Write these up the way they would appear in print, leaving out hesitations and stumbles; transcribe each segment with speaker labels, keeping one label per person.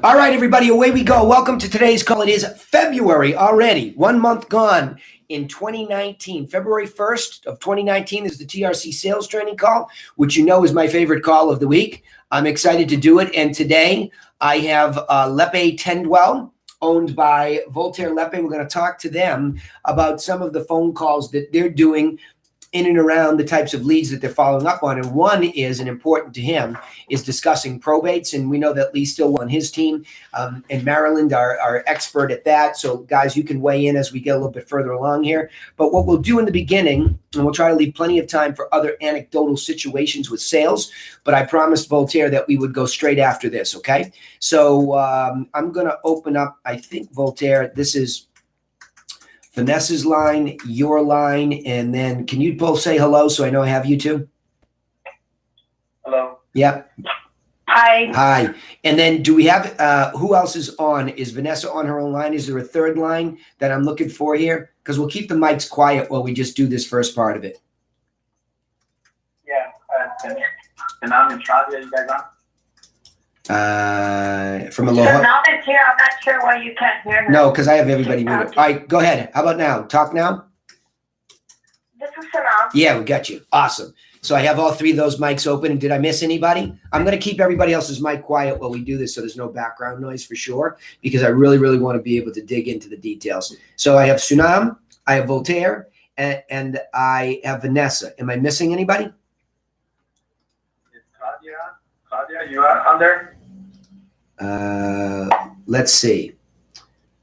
Speaker 1: All right, everybody, away we go. Welcome to today's call. It is February already, 1 month gone in 2019. February 1st of 2019 is the TRC sales training call, which you know is my favorite call of the week. I'm excited to do it. And today I have Lepe Tendwell, owned by Voltaire Lepe. We're going to talk to them about some of the phone calls that they're doing in and around the types of leads that they're following up on. And one is, and important to him, is discussing probates. And we know that Lee Stillwell and his team in Maryland are expert at that. So guys, you can weigh in as we get a little bit further along here. But what we'll do in the beginning, and we'll try to leave plenty of time for other anecdotal situations with sales, but I promised Voltaire that we would go straight after this, okay? So I'm gonna open up, I think, Voltaire, this is Vanessa's line, your line, and then can you both say hello so I know I have you two?
Speaker 2: Hello.
Speaker 1: Yep.
Speaker 3: Hi.
Speaker 1: Hi. And then do we have, who else is on? Is Vanessa on her own line? Is there a third line that I'm looking for here? Because we'll keep the mics quiet while we just do this first part of it.
Speaker 2: Yeah. And I'm in Claudia, you guys on?
Speaker 1: From Aloha.
Speaker 3: So now that's here, I'm not sure why you can't hear her.
Speaker 1: No, because I have everybody muted. All right, go ahead. How about now? Talk now?
Speaker 3: This is Sanam.
Speaker 1: Yeah, we got you. Awesome. So I have all three of those mics open. And did I miss anybody? I'm going to keep everybody else's mic quiet while we do this so there's no background noise for sure, because I really, really want to be able to dig into the details. So I have Sunam, I have Voltaire, and I have Vanessa. Am I missing anybody?
Speaker 2: Is Claudia? Claudia, you are on there?
Speaker 1: Let's see.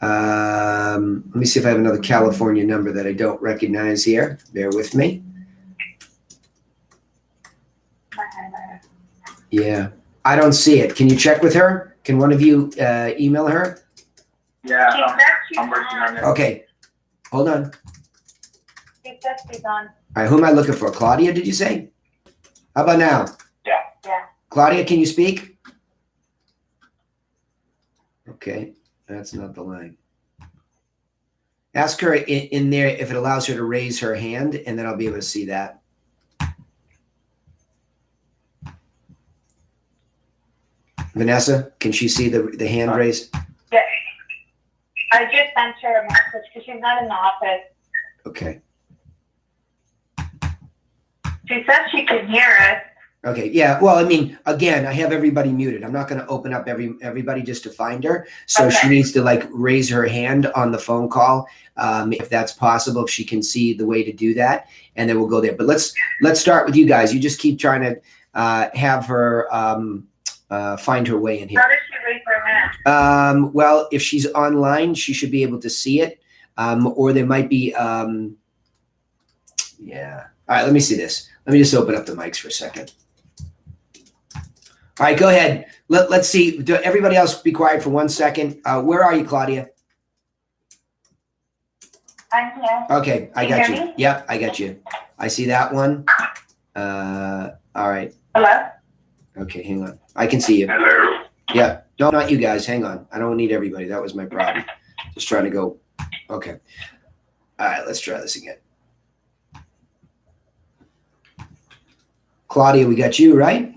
Speaker 1: Let me see if I have another California number that I don't recognize here. Bear with me. Yeah, I don't see it. Can you check with her? Can one of you email her?
Speaker 2: Yeah,
Speaker 3: She said she's
Speaker 2: I'm working on it.
Speaker 1: Okay, hold on.
Speaker 3: She said she's on.
Speaker 1: All right, who am I looking for? Claudia, did you say? How about now?
Speaker 2: Yeah.
Speaker 3: Yeah.
Speaker 1: Claudia, can you speak? Okay, that's not the line. Ask her in there if it allows her to raise her hand, and then I'll be able to see that. Vanessa, can she see the hand raised?
Speaker 3: Yes. I just sent her a message because she's not in the office.
Speaker 1: Okay.
Speaker 3: She said she can hear us.
Speaker 1: Okay, yeah, well, I mean, again, I have everybody muted. I'm not going to open up everybody just to find her. So
Speaker 3: Okay.
Speaker 1: she needs to like raise her hand on the phone call, if that's possible, if she can see the way to do that, and then we'll go there. But let's start with you guys. You just keep trying to have her find her way in here.
Speaker 3: How does she raise her hand?
Speaker 1: Well, if she's online, she should be able to see it, or there might be, yeah. All right, let me see this. Let me just open up the mics for a second. All right, go ahead. Let's see. Everybody else be quiet for 1 second. Where are you, Claudia?
Speaker 3: I'm here.
Speaker 1: Okay, I
Speaker 3: Can you
Speaker 1: got
Speaker 3: hear
Speaker 1: you.
Speaker 3: me?
Speaker 1: Yep, I got you. I see that one. All right.
Speaker 3: Hello?
Speaker 1: Okay, hang on. I can see you.
Speaker 2: Hello.
Speaker 1: Yeah. No, not you guys. Hang on. I don't need everybody. That was my problem. Just trying to go. Okay. All right, let's try this again. Claudia, we got you, right?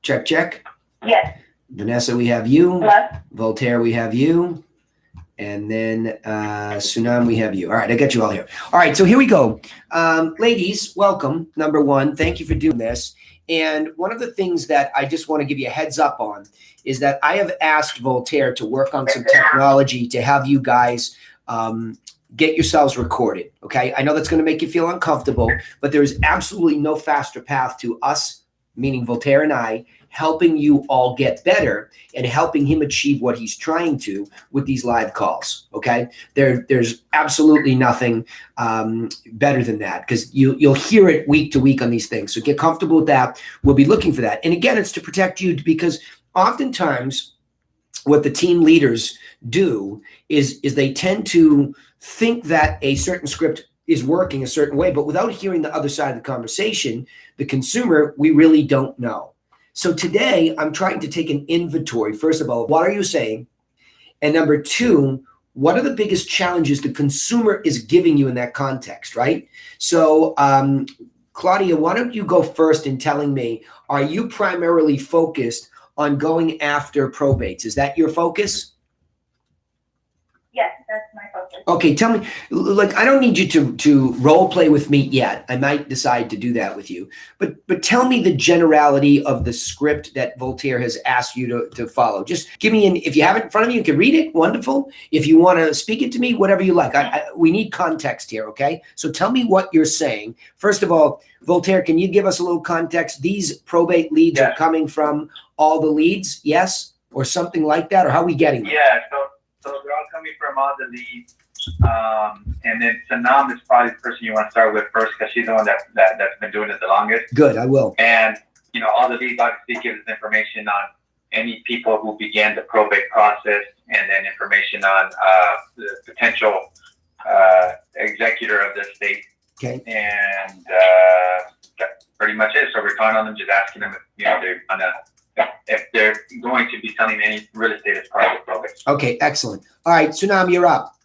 Speaker 1: Check, check.
Speaker 3: Yes.
Speaker 1: Vanessa, we have you.
Speaker 3: Hello?
Speaker 1: Voltaire, we have you. And then Sunam, we have you. All right, I got you all here. All right, so here we go. Ladies, welcome. Number one, thank you for doing this. And one of the things that I just want to give you a heads up on is that I have asked Voltaire to work on some technology to have you guys get yourselves recorded, okay? I know that's going to make you feel uncomfortable, but there is absolutely no faster path to us, meaning Voltaire and I, helping you all get better and helping him achieve what he's trying to with these live calls, okay? There's absolutely nothing better than that, because you'll hear it week to week on these things. So get comfortable with that. We'll be looking for that. And again, it's to protect you, because oftentimes what the team leaders do is they tend to think that a certain script is working a certain way, but without hearing the other side of the conversation, the consumer, we really don't know. So today I'm trying to take an inventory. First of all, what are you saying? And number two, what are the biggest challenges the consumer is giving you in that context, right? So Claudia, why don't you go first in telling me, are you primarily focused on going after probates. Is that your focus?
Speaker 3: Yes, that's my focus.
Speaker 1: Okay, tell me, like, I don't need you to role play with me yet. I might decide to do that with you, but tell me the generality of the script that Voltaire has asked you to follow. Just give me if you have it in front of you, you can read it. Wonderful. If you want to speak it to me, whatever you like. We need context here, okay? So tell me what you're saying. First of all, Voltaire, can you give us a little context? These probate leads are coming from all the leads, yes, or something like that, or how are we getting them?
Speaker 2: Yeah, so they're all coming from all the leads. And then Sanam is probably the person you want to start with first because she's the one that's been doing it the longest.
Speaker 1: Good, I will.
Speaker 2: And, all the leads obviously gives us information on any people who began the probate process and then information on the potential executor of the estate.
Speaker 1: Okay.
Speaker 2: And that's pretty much it. So we're calling on them, just asking them if they're going to be selling any real estate as part of the probate.
Speaker 1: Okay, excellent. All right, Sunam, you're up.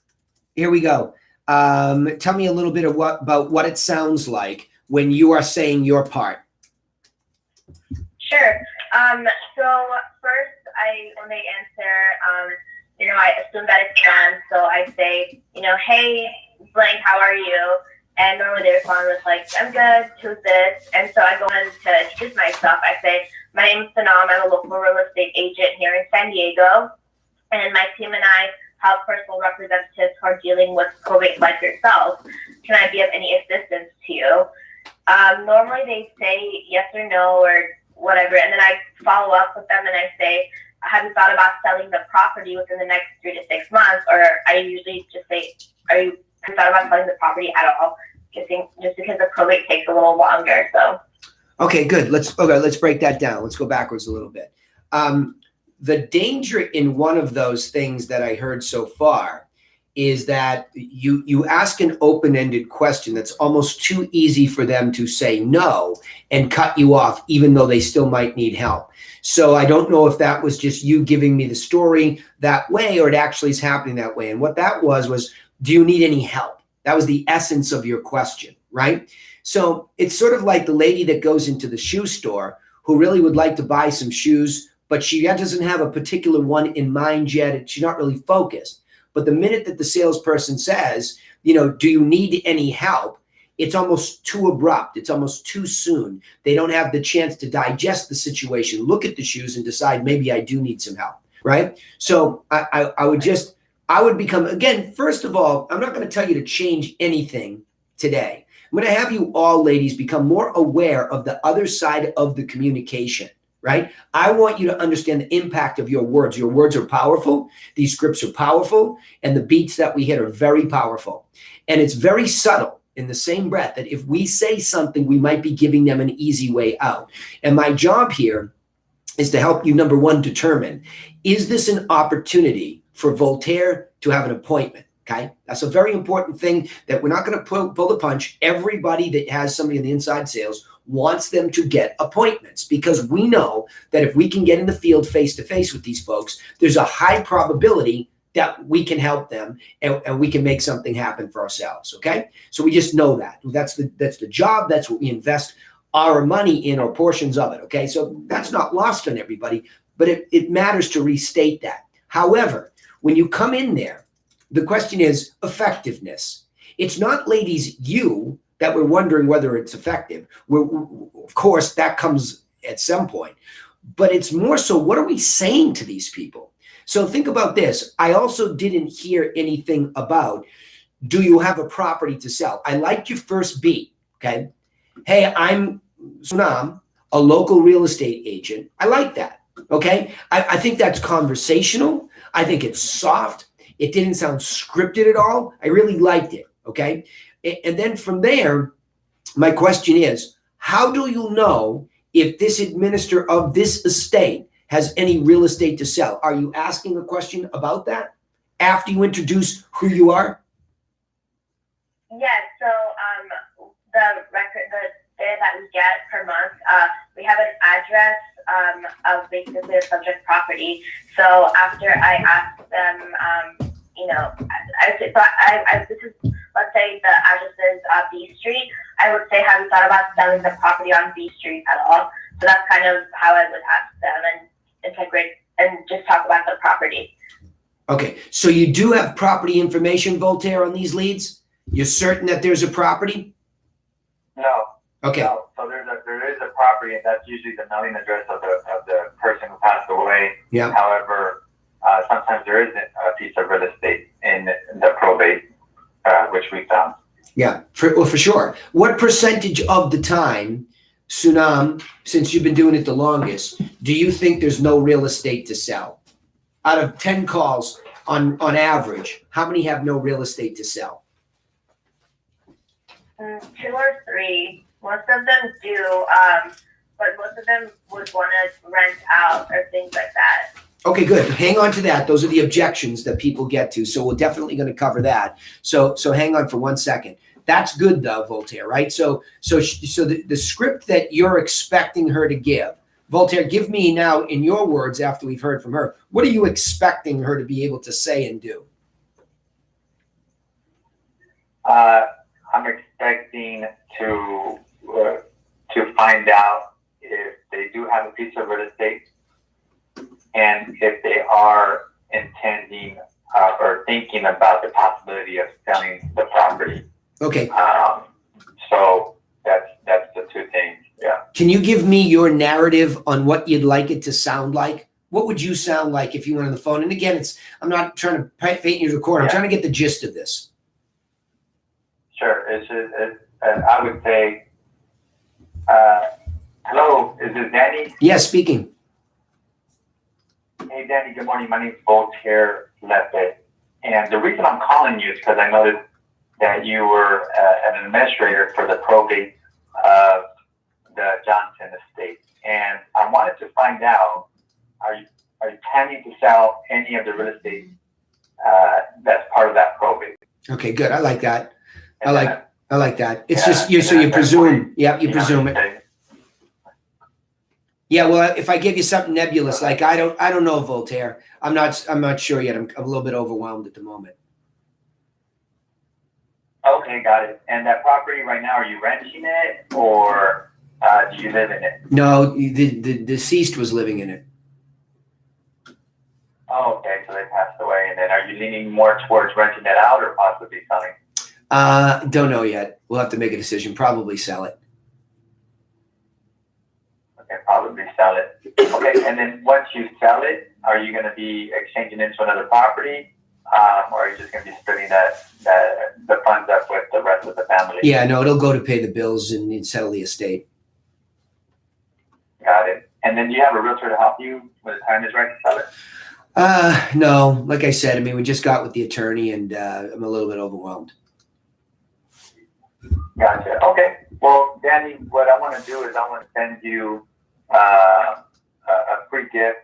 Speaker 1: Here we go. Tell me a little bit about what it sounds like when you are saying your part.
Speaker 3: Sure. So first, when they answer, I assume that it's done. So I say, hey, blank, how are you? And normally they respond with like, I'm good, who's this? And so I go in to introduce myself. I say, my name is Sanam. I'm a local real estate agent here in San Diego. And my team and I help personal representatives who are dealing with probate like yourself. Can I be of any assistance to you? Normally they say yes or no or whatever. And then I follow up with them and I say, have you thought about selling the property within the next 3 to 6 months? Or I usually just say, have you thought about selling the property at all? Just because the probate takes a little longer. So.
Speaker 1: Okay, good. Let's break that down. Let's go backwards a little bit. The danger in one of those things that I heard so far is that you ask an open-ended question that's almost too easy for them to say no and cut you off, even though they still might need help. So I don't know if that was just you giving me the story that way or it actually is happening that way. And what that was, do you need any help? That was the essence of your question, right? So it's sort of like the lady that goes into the shoe store who really would like to buy some shoes, but she doesn't have a particular one in mind yet. She's not really focused. But the minute that the salesperson says, do you need any help? It's almost too abrupt. It's almost too soon. They don't have the chance to digest the situation, look at the shoes and decide maybe I do need some help, right? So I would become, again, first of all, I'm not going to tell you to change anything today. I'm going to have you all, ladies, become more aware of the other side of the communication, right? I want you to understand the impact of your words. Your words are powerful. These scripts are powerful. And the beats that we hit are very powerful. And it's very subtle in the same breath that if we say something, we might be giving them an easy way out. And my job here is to help you, number one, determine, is this an opportunity for Voltaire to have an appointment? Okay, that's a very important thing that we're not going to pull the punch. Everybody that has somebody in the inside sales wants them to get appointments because we know that if we can get in the field face to face with these folks, there's a high probability that we can help them and we can make something happen for ourselves. Okay, so we just know that. That's the job. That's what we invest our money in or portions of it. Okay, so that's not lost on everybody, but it matters to restate that. However, when you come in there, the question is effectiveness. It's not, ladies, you that we're wondering whether it's effective. Of course, that comes at some point. But it's more so, what are we saying to these people? So think about this. I also didn't hear anything about, do you have a property to sell? I liked your first beat, okay? Hey, I'm Sunam, a local real estate agent. I like that, okay? I think that's conversational. I think it's soft. It didn't sound scripted at all. I really liked it, okay? And then from there, my question is, how do you know if this administrator of this estate has any real estate to sell? Are you asking a question about that after you introduce who you are?
Speaker 3: Yes, so the data that we get per month, we have an address of basically a subject property. So after I ask them, this is, let's say the address is B Street, I would say, have you thought about selling the property on B Street at all? So that's kind of how I would ask them. And integrate and just talk about the property.
Speaker 1: Okay, so you do have property information, Voltaire, on these leads? You're certain that there's a property?
Speaker 2: No.
Speaker 1: Okay.
Speaker 2: No. So there is a property, and that's usually the mailing address of the person who passed away.
Speaker 1: Yeah.
Speaker 2: However, sometimes there isn't a piece of real estate in the probate, which we found.
Speaker 1: Yeah, for sure. What percentage of the time, Sunam, since you've been doing it the longest, do you think there's no real estate to sell? Out of 10 calls on average, how many have no real estate to sell?
Speaker 3: 2 or 3. Most of them do, but most of them would want to rent out or things like that.
Speaker 1: Okay, good. Hang on to that. Those are the objections that people get to. So we're definitely going to cover that. So hang on for 1 second. That's good though, Voltaire, right? So the script that you're expecting her to give, Voltaire, give me now in your words after we've heard from her, what are you expecting her to be able to say and do?
Speaker 2: I'm expecting to find out if they do have a piece of real estate and if they are intending or thinking about the possibility of selling the property.
Speaker 1: Okay.
Speaker 2: So that's the 2 things. Yeah.
Speaker 1: Can you give me your narrative on what you'd like it to sound like? What would you sound like if you went on the phone? And again, I'm not trying to paint you to the corner. I'm trying to get the gist of this.
Speaker 2: Sure. I would say, hello, is this Danny?
Speaker 1: Yes, speaking.
Speaker 2: Hey, Danny, good morning. My name is Voltaire Lepe. And the reason I'm calling you is because I noticed that you were an administrator for the probate of the Johnson estate. And I wanted to find out, are you planning to sell any of the real estate that's part of that probate?
Speaker 1: Okay, good. I like that. I like that. It's
Speaker 2: Yeah,
Speaker 1: just you. So you presume. Yeah, you presume it. Yeah. Well, if I give you something nebulous, like I don't know, Voltaire. I'm not sure yet. I'm a little bit overwhelmed at the moment.
Speaker 2: Okay, got it. And that property right now, are you renting it or do you live in it?
Speaker 1: No, the deceased was living in it.
Speaker 2: Oh, okay. So they passed away. And then are you leaning more towards renting it out or possibly selling?
Speaker 1: Don't know yet. We'll have to make a decision. Probably sell it.
Speaker 2: Okay, probably sell it. Okay, and then once you sell it, are you going to be exchanging into another property, or are you just going to be splitting the funds up with the rest of the family?
Speaker 1: Yeah, no, it'll go to pay the bills and settle the estate.
Speaker 2: Got it. And then do you have a realtor to help you when the time is right to sell it?
Speaker 1: No, like I said, I mean, we just got with the attorney and I'm a little bit overwhelmed.
Speaker 2: Gotcha. Okay. Well, Danny, what I want to do is I want to send you a free gift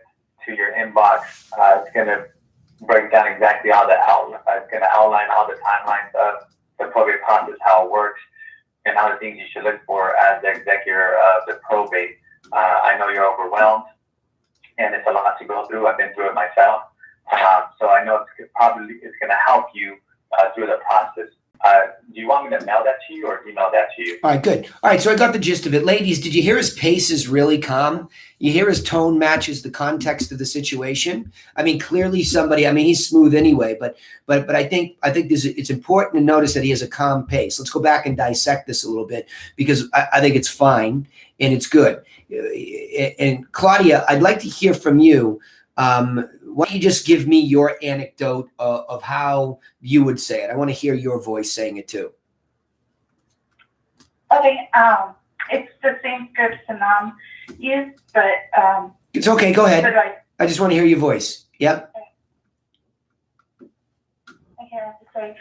Speaker 2: to your inbox. It's going to break down exactly how it's going to outline all the timelines of the probate process, how it works, and all the things you should look for as the executor of the probate. I know you're overwhelmed, and it's a lot to go through. I've been through it myself, so I know it's going to help you through the process. Do you want me to mail that to you or email that to you?
Speaker 1: All right, good. All right, so I got the gist of it. Ladies, did you hear his pace is really calm? You hear his tone matches the context of the situation? I mean, clearly he's smooth anyway, but I think it's important to notice that he has a calm pace. Let's go back and dissect this a little bit because I think it's fine and it's good. And Claudia, I'd like to hear from you. Why don't you just give me your anecdote of how you would say it? I want to hear your voice saying it too.
Speaker 4: Okay, it's the same script Sanam used, but
Speaker 1: it's okay. Go ahead.
Speaker 4: But
Speaker 1: I just want to hear your voice. Yep.
Speaker 4: Okay, I have to say,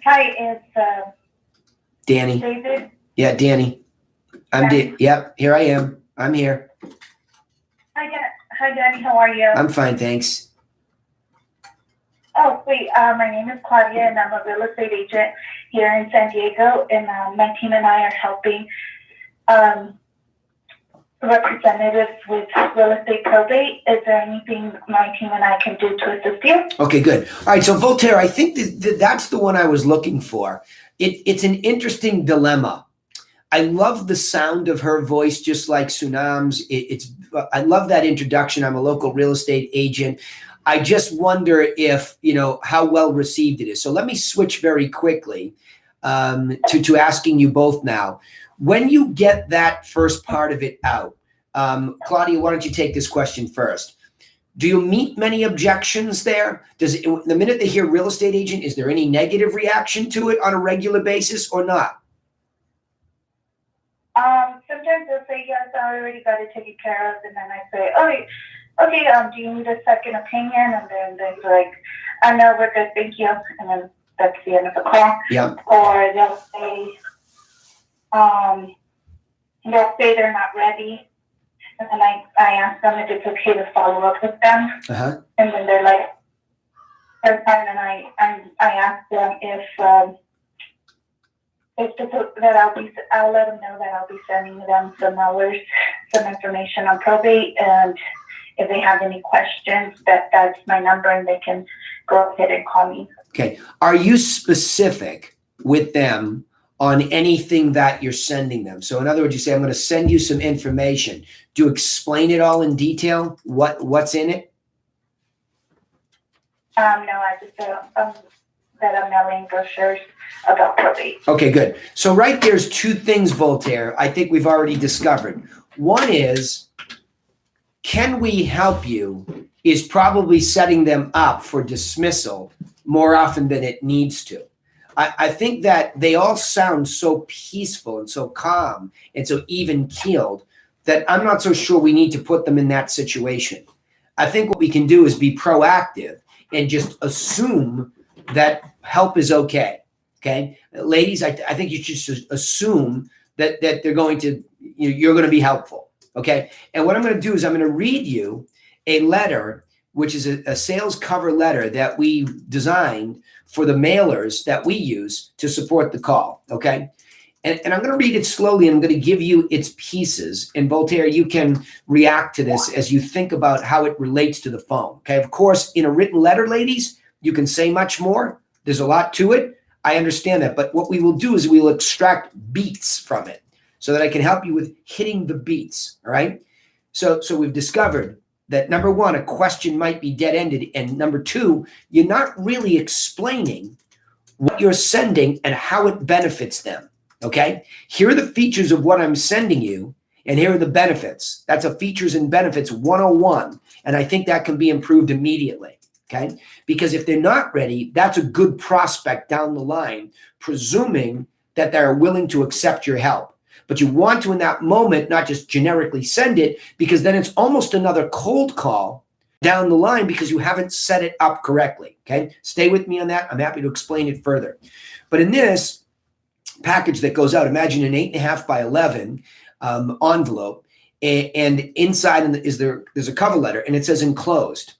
Speaker 4: hi, it's
Speaker 1: Danny.
Speaker 4: David.
Speaker 1: Yeah, Danny. Yep. Here I am. I'm here.
Speaker 4: Hi, Danny. How are you?
Speaker 1: I'm fine, thanks.
Speaker 4: Oh, wait. My name is Claudia, and I'm a real estate agent here in San Diego. And my team and I are helping representatives with real estate probate. Is there anything my team and I can do to assist you?
Speaker 1: Okay, good. All right, so Voltaire, I think that's the one I was looking for. It's an interesting dilemma. I love the sound of her voice, just like Sunam's. It's I love that introduction. I'm a local real estate agent. I just wonder if, how well received it is. So let me switch very quickly to asking you both now. When you get that first part of it out, Claudia, why don't you take this question first? Do you meet many objections there? The minute they hear real estate agent, is there any negative reaction to it on a regular basis or not?
Speaker 4: Sometimes they'll say, yes, I already got it taken care of. And then I say, okay, do you need a second opinion? And then they're like, no, we're good, thank you. And then that's the end of the call.
Speaker 1: Yeah.
Speaker 4: Or they'll say they're not ready. And then I ask them if it's okay to follow up with them.
Speaker 1: Uh-huh.
Speaker 4: And then they're like, that's fine. And I ask them if I'll let them know that I'll be sending them some information on probate, and if they have any questions, that's my number, and they can go ahead and call me.
Speaker 1: Okay. Are you specific with them on anything that you're sending them? So in other words, you say, I'm going to send you some information. Do you explain it all in detail? What's in it?
Speaker 4: No, I just that I'm mailing brochures about probate.
Speaker 1: Okay, good. So right there's two things, Voltaire, I think we've already discovered. One is, can we help you is probably setting them up for dismissal more often than it needs to. I think that they all sound so peaceful and so calm and so even-keeled that I'm not so sure we need to put them in that situation. I think what we can do is be proactive and just assume that help is okay. Okay, ladies, I think you should assume that they're going to, you're going to be helpful. Okay, and what I'm going to do is I'm going to read you a letter, which is a sales cover letter that we designed for the mailers that we use to support the call. Okay, and I'm going to read it slowly, and I'm going to give you its pieces. And Voltaire, you can react to this as you think about how it relates to the phone. Okay, of course, in a written letter, ladies, you can say much more. There's a lot to it. I understand that. But what we will do is we will extract beats from it so that I can help you with hitting the beats. All right. So we've discovered that, number one, a question might be dead-ended. And number two, you're not really explaining what you're sending and how it benefits them. Okay. Here are the features of what I'm sending you, and here are the benefits. That's a features and benefits 101. And I think that can be improved immediately. Okay, because if they're not ready, that's a good prospect down the line, presuming that they're willing to accept your help. But you want to, in that moment, not just generically send it, because then it's almost another cold call down the line because you haven't set it up correctly. Okay, stay with me on that. I'm happy to explain it further. But in this package that goes out, imagine an 8.5 by 11 envelope, and inside there's a cover letter, and it says enclosed.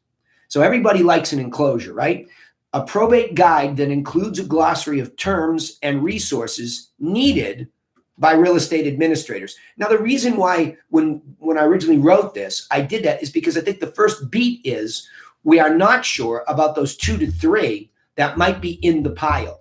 Speaker 1: So everybody likes an enclosure, right? A probate guide that includes a glossary of terms and resources needed by real estate administrators. Now, the reason why when I originally wrote this, I did that is because I think the first beat is we are not sure about those 2 to 3 that might be in the pile.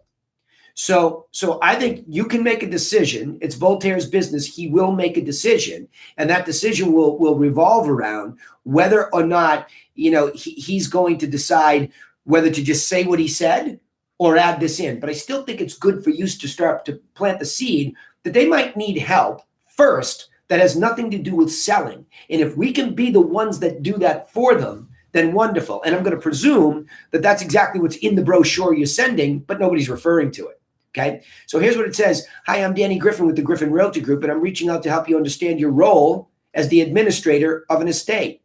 Speaker 1: So I think you can make a decision. It's Voltaire's business. He will make a decision, and that decision will revolve around whether or not, he's going to decide whether to just say what he said or add this in. But I still think it's good for you to start to plant the seed that they might need help first that has nothing to do with selling. And if we can be the ones that do that for them, then wonderful. And I'm going to presume that that's exactly what's in the brochure you're sending, but nobody's referring to it. Okay, so here's what it says. Hi, I'm Danny Griffin with the Griffin Realty Group, and I'm reaching out to help you understand your role as the administrator of an estate.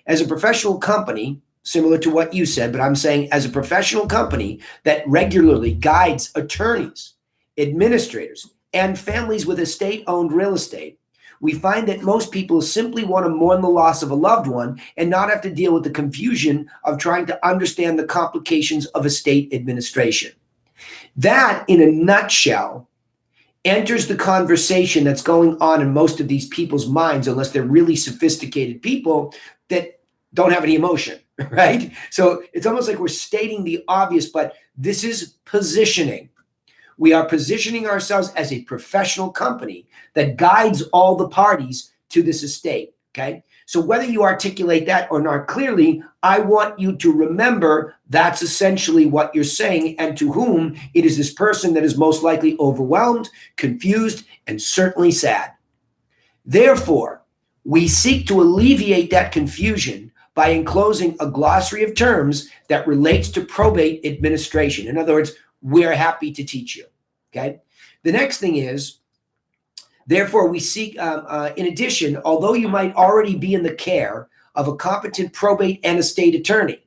Speaker 1: As a professional company, similar to what you said, but I'm saying as a professional company that regularly guides attorneys, administrators, and families with estate-owned real estate, we find that most people simply want to mourn the loss of a loved one and not have to deal with the confusion of trying to understand the complications of estate administration. That, in a nutshell, enters the conversation that's going on in most of these people's minds, unless they're really sophisticated people that don't have any emotion, right? So it's almost like we're stating the obvious, but this is positioning. We are positioning ourselves as a professional company that guides all the parties to this estate, okay? So whether you articulate that or not clearly, I want you to remember that's essentially what you're saying, and to whom it is this person that is most likely overwhelmed, confused, and certainly sad. Therefore, we seek to alleviate that confusion by enclosing a glossary of terms that relates to probate administration. In other words, we're happy to teach you, okay? The next thing is, therefore, we seek, in addition, although you might already be in the care of a competent probate and estate attorney,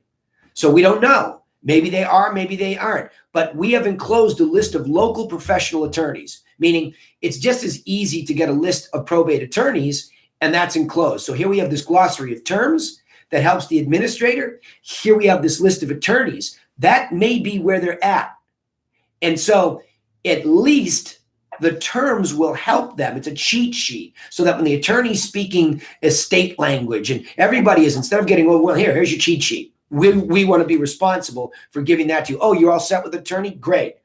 Speaker 1: so we don't know, maybe they are, maybe they aren't, but we have enclosed a list of local professional attorneys, meaning it's just as easy to get a list of probate attorneys, and that's enclosed. So here we have this glossary of terms that helps the administrator. Here we have this list of attorneys. That may be where they're at. And so at least the terms will help them. It's a cheat sheet so that when the attorney's speaking estate language and everybody is, instead of getting, oh, well, here's your cheat sheet. We want to be responsible for giving that to you. Oh, you're all set with the attorney? Great.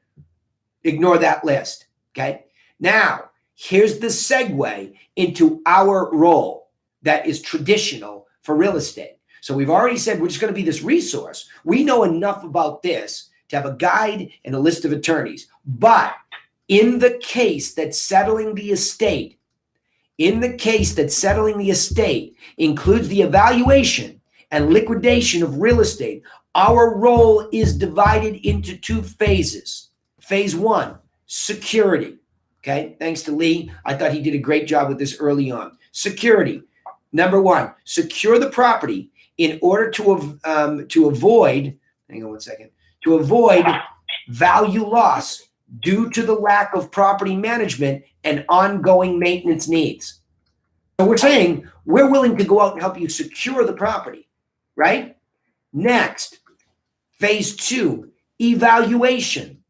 Speaker 1: Ignore that list. Okay. Now, here's the segue into our role that is traditional for real estate. So we've already said we're just going to be this resource. We know enough about this to have a guide and a list of attorneys. But in the case that settling the estate, includes the evaluation and liquidation of real estate, our role is divided into two phases. Phase one, security. Okay, thanks to Lee. I thought he did a great job with this early on. Security. Number one, secure the property in order to avoid, hang on one second, to avoid value loss due to the lack of property management and ongoing maintenance needs. So we're saying we're willing to go out and help you secure the property, right? Next, phase two, evaluation.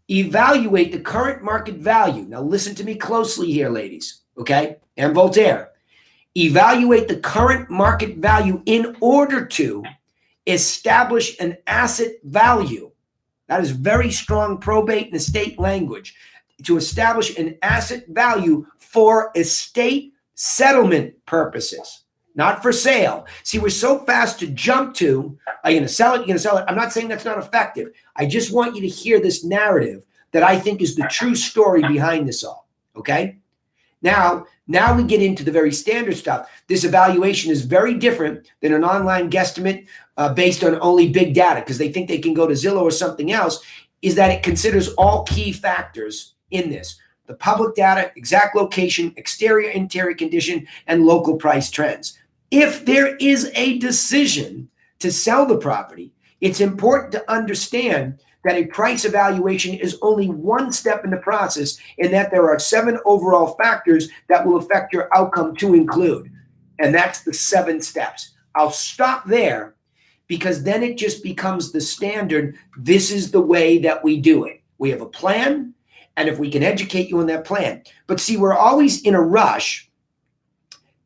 Speaker 1: Evaluate the current market value. Now listen to me closely here, ladies, okay? And Voltaire. Evaluate the current market value in order to establish an asset value. That is very strong probate and estate language. To establish an asset value for estate settlement purposes, not for sale. See, we're so fast to jump to, are you going to sell it? You're going to sell it. I'm not saying that's not effective. I just want you to hear this narrative that I think is the true story behind this all, okay? Now we get into the very standard stuff. This evaluation is very different than an online guesstimate based on only big data because they think they can go to Zillow or something else, is that it considers all key factors in this. The public data, exact location, exterior, interior condition, and local price trends. If there is a decision to sell the property, it's important to understand that a price evaluation is only one step in the process and that there are 7 overall factors that will affect your outcome to include. And that's the 7 steps. I'll stop there because then it just becomes the standard. This is the way that we do it. We have a plan, and if we can educate you on that plan. But see, we're always in a rush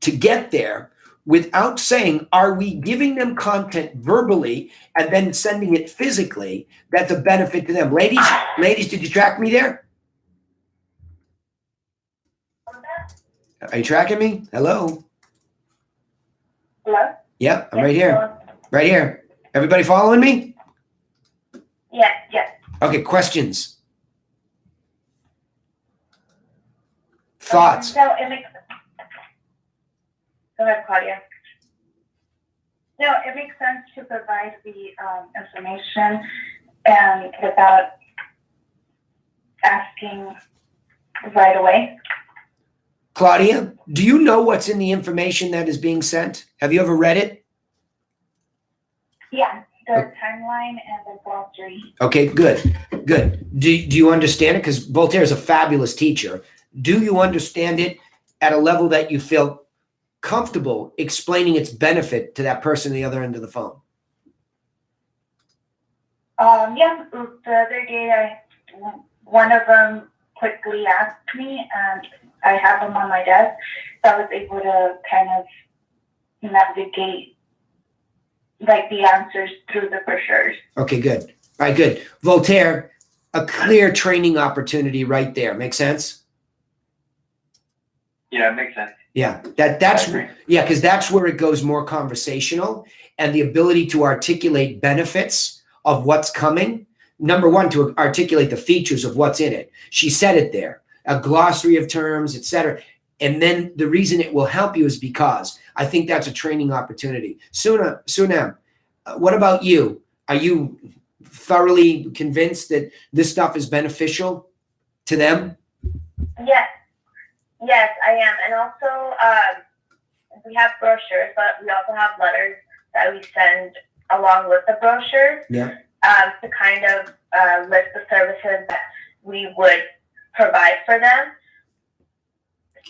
Speaker 1: to get there without saying, are we giving them content verbally and then sending it physically that's a benefit to them? Ladies, did you track me there? Are you tracking me? Hello?
Speaker 3: Hello?
Speaker 1: Yep, I'm right here. Right here. Everybody following me?
Speaker 3: Yes, yes.
Speaker 1: Okay, questions? Thoughts?
Speaker 4: No, it makes. Go ahead, Claudia. No, it makes sense to provide the information and without asking right away.
Speaker 1: Claudia, do you know what's in the information that is being sent? Have you ever read it?
Speaker 4: Yeah, the timeline and the glossary.
Speaker 1: Okay, good. Do you understand it? Because Voltaire is a fabulous teacher. Do you understand it at a level that you feel comfortable explaining its benefit to that person on the other end of the phone?
Speaker 4: Yeah, the other day one of them quickly asked me, and I have them on my desk, so I was able to kind of navigate like the answers through the brochures.
Speaker 1: Okay, good. All right, good. Voltaire, a clear training opportunity right there. Make sense?
Speaker 2: Yeah, it makes sense.
Speaker 1: Yeah, that's
Speaker 2: I agree.
Speaker 1: yeah, because that's where it goes more conversational, and the ability to articulate benefits of what's coming. Number one, to articulate the features of what's in it. She said it there, a glossary of terms, etc. And then the reason it will help you is because I think that's a training opportunity. Sunam, what about you? Are you thoroughly convinced that this stuff is beneficial to them?
Speaker 3: Yes, I am. And also, we have brochures, but we also have letters that we send along with the brochures.
Speaker 1: Yeah.
Speaker 3: To kind of list the services that we would provide for them.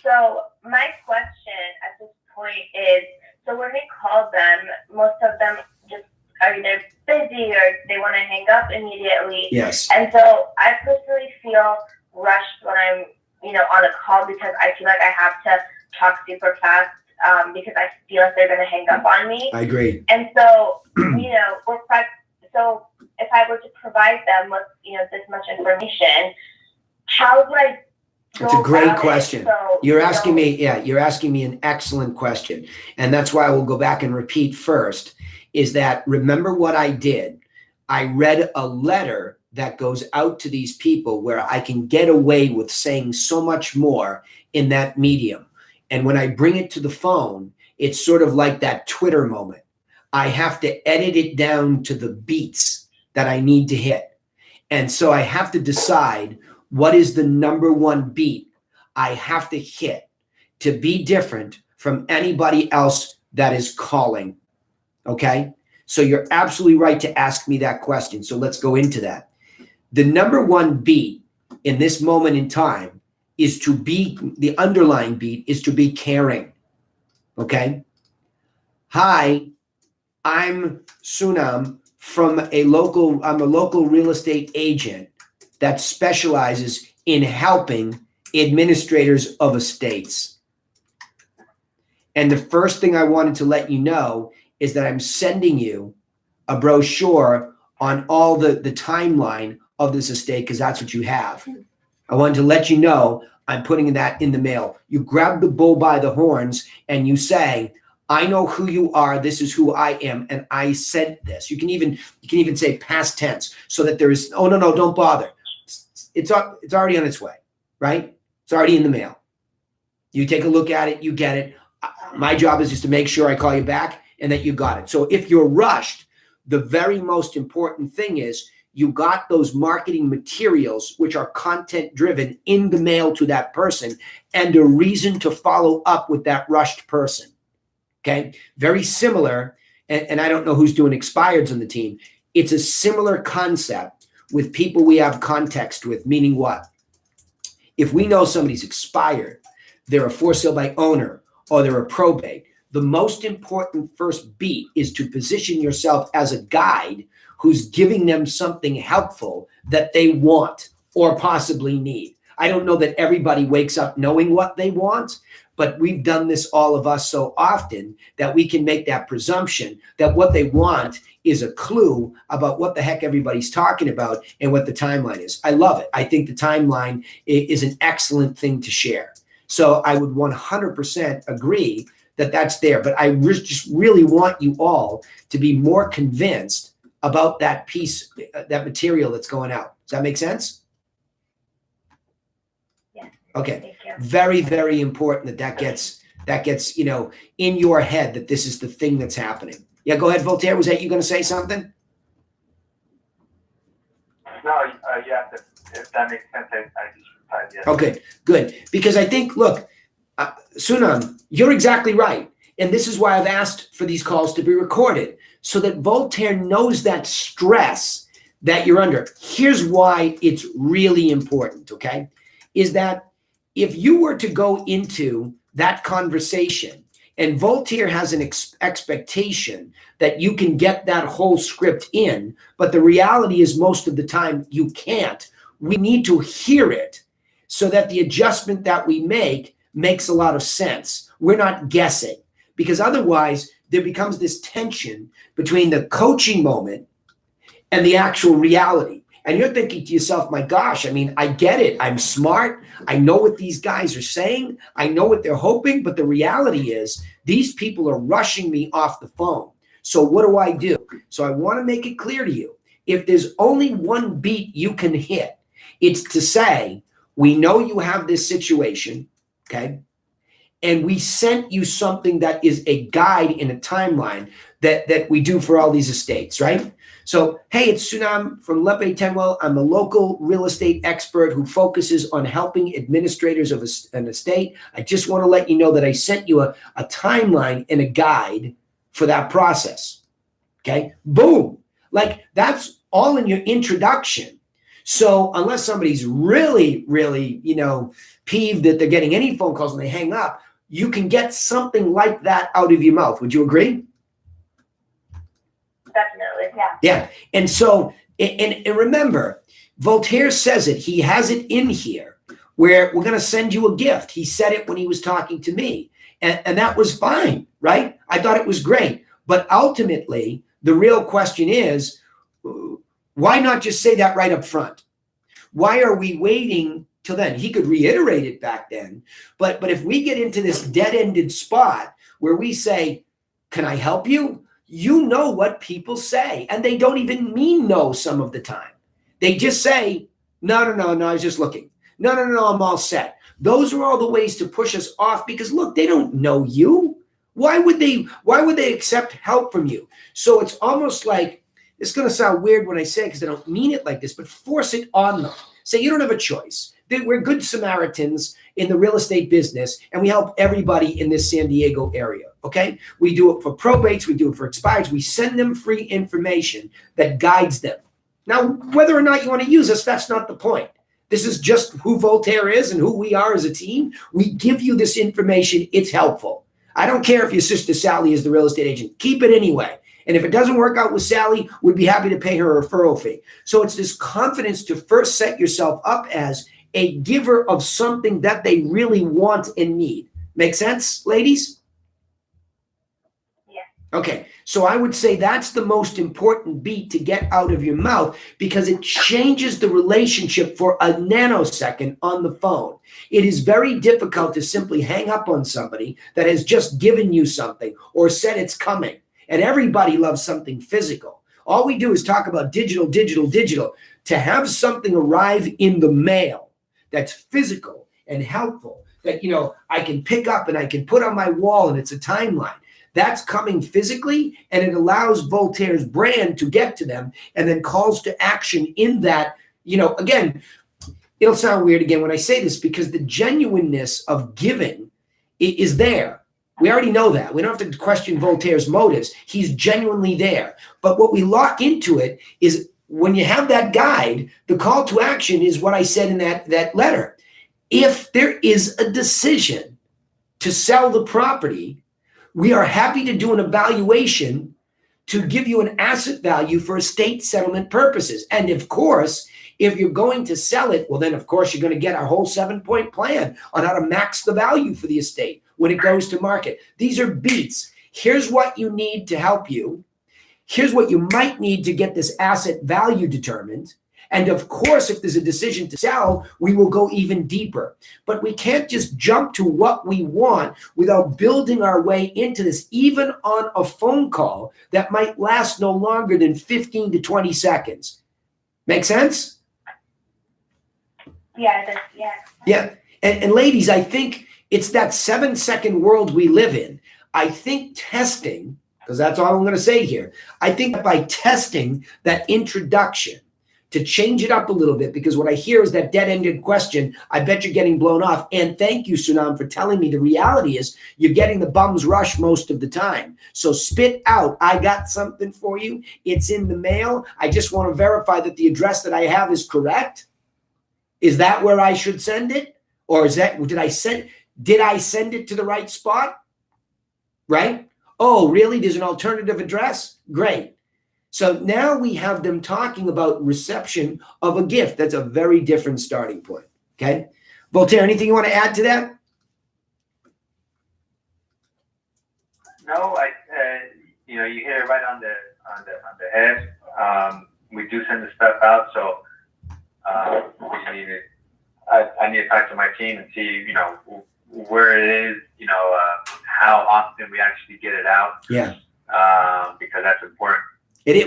Speaker 3: So my question at this point is, so when we call them, most of them just are either busy or they want to hang up immediately.
Speaker 1: Yes.
Speaker 3: And so I personally feel rushed when I'm, on a call because I feel like I have to talk super fast because I feel like they're going to hang up on me.
Speaker 1: I agree.
Speaker 3: And so, so if I were to provide them with, this much information, how do I go
Speaker 1: It's a great
Speaker 3: about it?
Speaker 1: question.
Speaker 3: So,
Speaker 1: You're asking me an excellent question. And that's why I will go back and repeat first, is that remember what I did. I read a letter that goes out to these people where I can get away with saying so much more in that medium. And when I bring it to the phone, it's sort of like that Twitter moment. I have to edit it down to the beats that I need to hit. And so I have to decide what is the number one beat I have to hit to be different from anybody else that is calling. Okay? So you're absolutely right to ask me that question. So let's go into that. The number one beat in this moment in time is to be, the underlying beat is to be caring. Okay? Hi, I'm Sunam I'm a local real estate agent that specializes in helping administrators of estates. And the first thing I wanted to let you know is that I'm sending you a brochure on all the timeline of this estate because that's what you have. I wanted to let you know I'm putting that in the mail. You grab the bull by the horns and you say, I know who you are. This is who I am. And I said this. You can even say past tense so that there is, oh, no, don't bother. It's already on its way, right? It's already in the mail. You take a look at it, you get it. My job is just to make sure I call you back and that you got it. So if you're rushed, the very most important thing is you got those marketing materials, which are content driven, in the mail to that person and a reason to follow up with that rushed person. Okay. Very similar. And I don't know who's doing expireds on the team. It's a similar concept with people we have context with, meaning what? If we know somebody's expired, they're a for sale by owner or they're a probate, the most important first beat is to position yourself as a guide who's giving them something helpful that they want or possibly need. I don't know that everybody wakes up knowing what they want, but we've done this, all of us, so often that we can make that presumption that what they want is a clue about what the heck everybody's talking about and what the timeline is. I love it. I think the timeline is an excellent thing to share. So I would 100% agree that that's there. But I just really want you all to be more convinced about that piece, that material that's going out. Does that make sense?
Speaker 3: Yeah.
Speaker 1: Okay.
Speaker 3: Thank you.
Speaker 1: Very, very important that gets in your head that this is the thing that's happening. Yeah, go ahead, Voltaire. Was that you going to say something?
Speaker 2: No, yeah, if that makes sense, I just replied yes.
Speaker 1: Okay, good. Because I think, look, Sunam, you're exactly right. And this is why I've asked for these calls to be recorded so that Voltaire knows that stress that you're under. Here's why it's really important, okay? Is that if you were to go into that conversation and Voltaire has an expectation that you can get that whole script in, but the reality is most of the time you can't. We need to hear it so that the adjustment that we make makes a lot of sense. We're not guessing, because otherwise there becomes this tension between the coaching moment and the actual reality. And you're thinking to yourself, my gosh, I mean, I get it. I'm smart. I know what these guys are saying. I know what they're hoping. But the reality is these people are rushing me off the phone. So what do I do? So I want to make it clear to you. If there's only one beat you can hit, it's to say, we know you have this situation, okay? And we sent you something that is a guide in a timeline that we do for all these estates, right? So, hey, it's Sunam from Lepe Tenwell. I'm a local real estate expert who focuses on helping administrators of an estate. I just want to let you know that I sent you a timeline and a guide for that process. Okay, boom. Like that's all in your introduction. So unless somebody's really, really, peeved that they're getting any phone calls and they hang up, you can get something like that out of your mouth. Would you agree?
Speaker 3: Definitely, yeah.
Speaker 1: Yeah. And so, and remember, Voltaire says it. He has it in here where we're going to send you a gift. He said it when he was talking to me. And that was fine, right? I thought it was great. But ultimately, the real question is, why not just say that right up front? Why are we waiting till then? He could reiterate it back then. But if we get into this dead-ended spot where we say, can I help you? You know what people say, and they don't even mean no some of the time. They just say, no, I was just looking. No, I'm all set. Those are all the ways to push us off because, look, they don't know you. Why would they accept help from you? So it's almost like, it's going to sound weird when I say it because I don't mean it like this, but force it on them. Say you don't have a choice. We're good Samaritans in the real estate business, and we help everybody in this San Diego area, okay? We do it for probates. We do it for expireds. We send them free information that guides them. Now, whether or not you want to use us, that's not the point. This is just who Voltaire is and who we are as a team. We give you this information. It's helpful. I don't care if your sister Sally is the real estate agent. Keep it anyway. And if it doesn't work out with Sally, we'd be happy to pay her a referral fee. So it's this confidence to first set yourself up as a giver of something that they really want and need. Make sense, ladies?
Speaker 3: Yeah.
Speaker 1: Okay, so I would say that's the most important beat to get out of your mouth because it changes the relationship for a nanosecond on the phone. It is very difficult to simply hang up on somebody that has just given you something or said it's coming. And everybody loves something physical. All we do is talk about digital. To have something arrive in the mail that's physical and helpful, that I can pick up and I can put on my wall and it's a timeline. That's coming physically, and it allows Voltaire's brand to get to them and then calls to action in that, again, it'll sound weird again when I say this because the genuineness of giving is there. We already know that. We don't have to question Voltaire's motives. He's genuinely there. But what we lock into it is when you have that guide, the call to action is what I said in that letter. If there is a decision to sell the property, we are happy to do an evaluation to give you an asset value for estate settlement purposes. And of course, if you're going to sell it, well, then of course you're going to get our whole 7-point plan on how to max the value for the estate when it goes to market. These are beats. Here's what you need to help you. Here's what you might need to get this asset value determined. And of course, if there's a decision to sell, we will go even deeper. But we can't just jump to what we want without building our way into this, even on a phone call that might last no longer than 15 to 20 seconds. Make sense?
Speaker 4: Yeah, it does. Yeah.
Speaker 1: Yeah. And ladies, I think it's that 7-second world we live in. I think testing, because that's all I'm going to say here. I think by testing that introduction to change it up a little bit, because what I hear is that dead-ended question, I bet you're getting blown off. And thank you, Sunam, for telling me the reality is you're getting the bum's rush most of the time. So spit out, I got something for you. It's in the mail. I just want to verify that the address that I have is correct. Is that where I should send it? Or did I send it to the right spot? Right? Oh, really? There's an alternative address? Great. So now we have them talking about reception of a gift. That's a very different starting point. Okay. Voltaire, anything you want to add to that?
Speaker 2: No, you hit it right on the head. We do send the stuff out, so I need to talk to my team and see, where it is, how often we actually get it out.
Speaker 1: Yeah.
Speaker 2: Because that's important.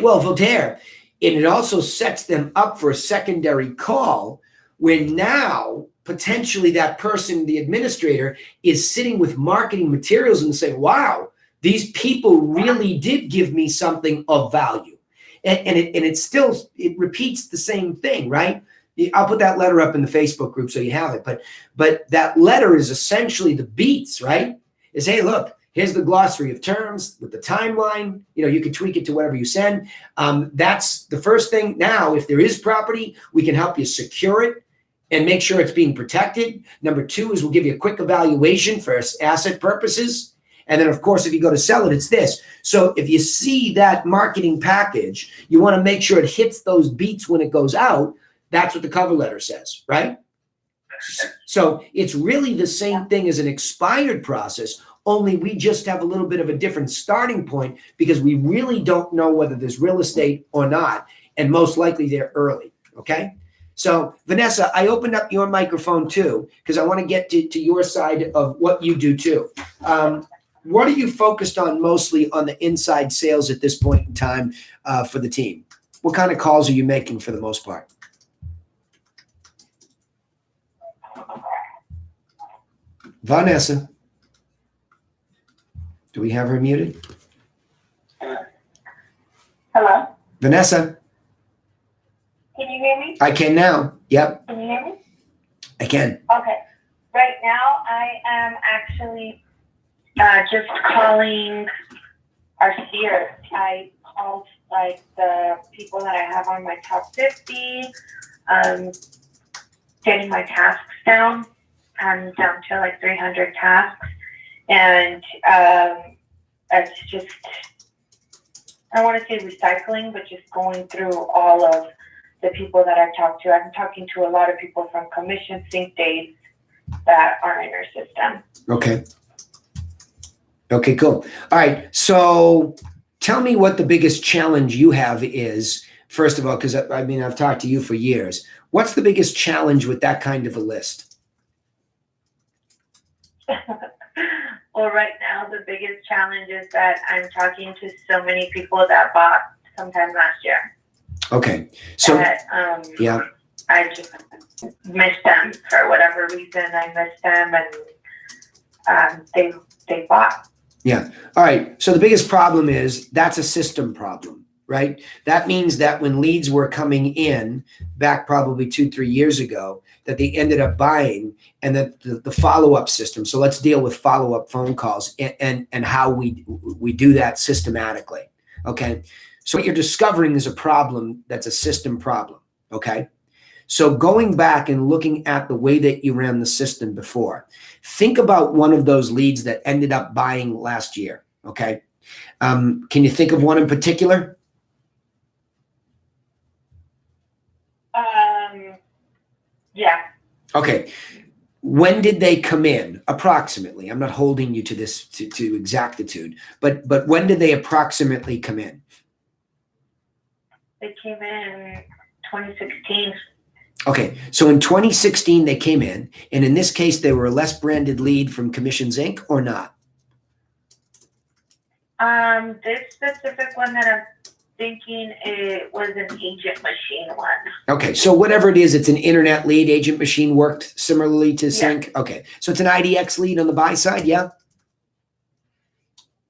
Speaker 1: Well, Voltaire, and it also sets them up for a secondary call when now potentially that person, the administrator, is sitting with marketing materials and saying, wow, these people really did give me something of value. And it repeats the same thing, right? I'll put that letter up in the Facebook group so you have it. But that letter is essentially the beats, right? Is, hey, look, here's the glossary of terms with the timeline. You can tweak it to whatever you send. That's the first thing. Now, if there is property, we can help you secure it and make sure it's being protected. Number 2 is we'll give you a quick evaluation for asset purposes. And then, of course, if you go to sell it, it's this. So if you see that marketing package, you want to make sure it hits those beats when it goes out. That's what the cover letter says, right? So it's really the same thing as an expired process, only we just have a little bit of a different starting point because we really don't know whether there's real estate or not. And most likely they're early, okay? So Vanessa, I opened up your microphone too, because I want to get to your side of what you do too. What are you focused on mostly on the inside sales at this point in time for the team? What kind of calls are you making for the most part? Vanessa, do we have her muted?
Speaker 4: Hello?
Speaker 1: Vanessa,
Speaker 4: Can you hear me?
Speaker 1: I can now. Yep,
Speaker 4: Can you hear me?
Speaker 1: I can.
Speaker 4: Okay. Right now, I am actually just calling our spheres. I called the people that I have on my top 50, getting my tasks down. I'm down to 300 tasks, and it's just, I don't want to say recycling, but just going through all of the people that I talk to. I'm talking to a lot of people from commission sync days that are in our system.
Speaker 1: Okay, cool. All right. So tell me what the biggest challenge you have is, first of all, because I've talked to you for years. What's the biggest challenge with that kind of a list?
Speaker 3: Well, right now, the biggest challenge is that I'm talking to so many people that bought sometime last year.
Speaker 1: Okay. So,
Speaker 3: that,
Speaker 1: yeah.
Speaker 3: I just missed them for whatever reason. I missed them, and they bought.
Speaker 1: Yeah. All right. So the biggest problem is that's a system problem, right? That means that when leads were coming in back probably 2-3 years ago, that they ended up buying, and that the follow-up system. So let's deal with follow-up phone calls and how we do that systematically. Okay. So what you're discovering is a problem that's a system problem. Okay. So going back and looking at the way that you ran the system before, think about one of those leads that ended up buying last year. Okay. Can you think of one in particular?
Speaker 3: Yeah.
Speaker 1: Okay. When did they come in approximately? I'm not holding you to this to exactitude, but when did they approximately come in?
Speaker 3: They came in 2016.
Speaker 1: Okay, so in 2016 they came in, and in this case they were a less branded lead from Commissions Inc. or not?
Speaker 3: This specific one that I'm thinking, it was an agent machine one.
Speaker 1: Okay, so whatever it is, it's an internet lead. Agent machine worked similarly to Sync. Yeah. Okay, so it's an IDX lead on the buy side, yeah?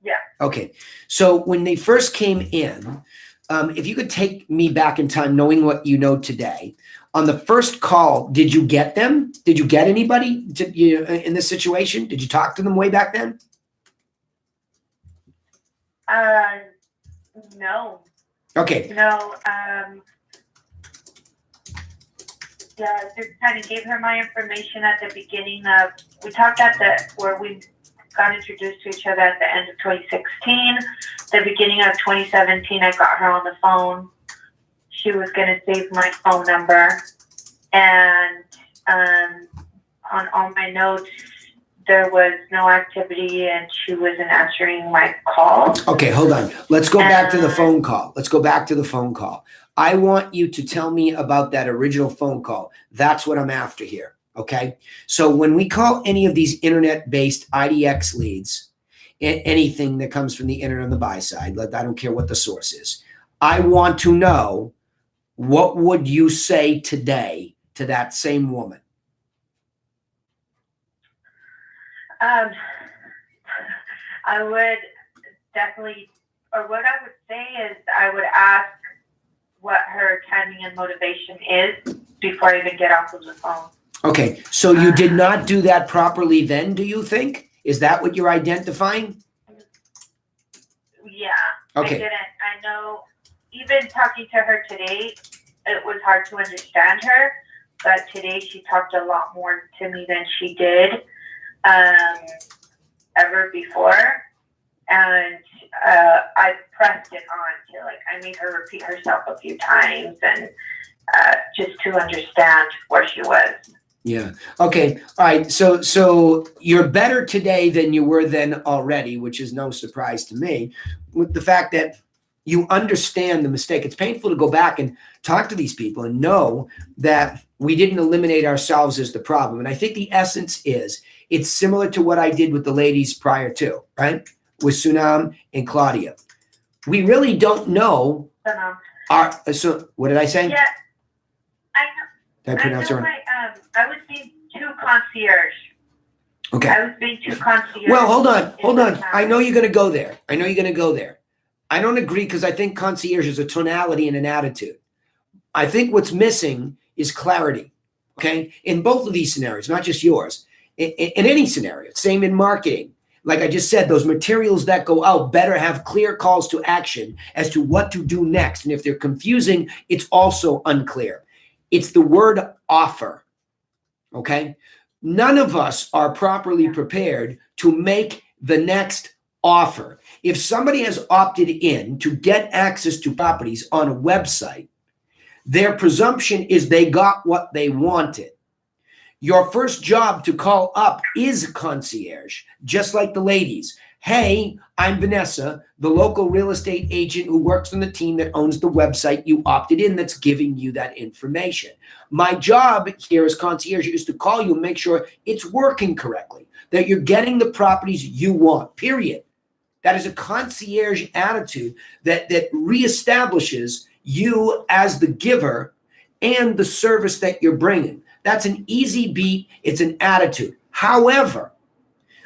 Speaker 3: Yeah.
Speaker 1: Okay, so when they first came in, if you could take me back in time, knowing what you know today, on the first call, did you get them? Did you get anybody in this situation? Did you talk to them way back then?
Speaker 3: No.
Speaker 1: Okay.
Speaker 3: No. Yeah, just kind of gave her my information at the beginning of, we talked where we got introduced to each other at the end of 2016. The beginning of 2017, I got her on the phone. She was going to save my phone number. And on all my notes, there was no activity, and she wasn't answering my calls.
Speaker 1: Okay, hold on. Let's go back to the phone call. I want you to tell me about that original phone call. That's what I'm after here. Okay. So when we call any of these internet-based IDX leads, anything that comes from the internet on the buy side, I don't care what the source is. I want to know, what would you say today to that same woman?
Speaker 3: I would definitely, or what I would say is I would ask what her timing and motivation is before I even get off of the phone.
Speaker 1: Okay, so you did not do that properly then, do you think? Is that what you're identifying?
Speaker 3: Yeah.
Speaker 1: Okay.
Speaker 3: I didn't. I know, even talking to her today, it was hard to understand her, but today she talked a lot more to me than she did ever before. And I pressed it on to, like, I made her repeat herself a few times and just to understand where she was.
Speaker 1: Yeah. Okay. All right. So you're better today than you were then already, which is no surprise to me, with the fact that you understand the mistake. It's painful to go back and talk to these people and know that we didn't eliminate ourselves as the problem. And I think the essence is, it's similar to what I did with the ladies prior to, right? With Sunam and Claudia. We really don't know so what did I say?
Speaker 3: Yeah.
Speaker 1: Did I pronounce it wrong?
Speaker 3: I was being too concierge.
Speaker 1: Okay.
Speaker 3: I was being too concierge.
Speaker 1: Well, hold on. I know you're going to go there. I don't agree, because I think concierge is a tonality and an attitude. I think what's missing is clarity, okay? In both of these scenarios, not just yours. In any scenario, same in marketing. Like I just said, those materials that go out better have clear calls to action as to what to do next. And if they're confusing, it's also unclear. It's the word offer, okay? None of us are properly prepared to make the next offer. If somebody has opted in to get access to properties on a website, their presumption is they got what they wanted. Your first job to call up is concierge, just like the ladies. Hey, I'm Vanessa, the local real estate agent who works on the team that owns the website you opted in that's giving you that information. My job here as concierge is to call you and make sure it's working correctly, that you're getting the properties you want, period. That is a concierge attitude that reestablishes you as the giver and the service that you're bringing. That's an easy beat. It's an attitude. However,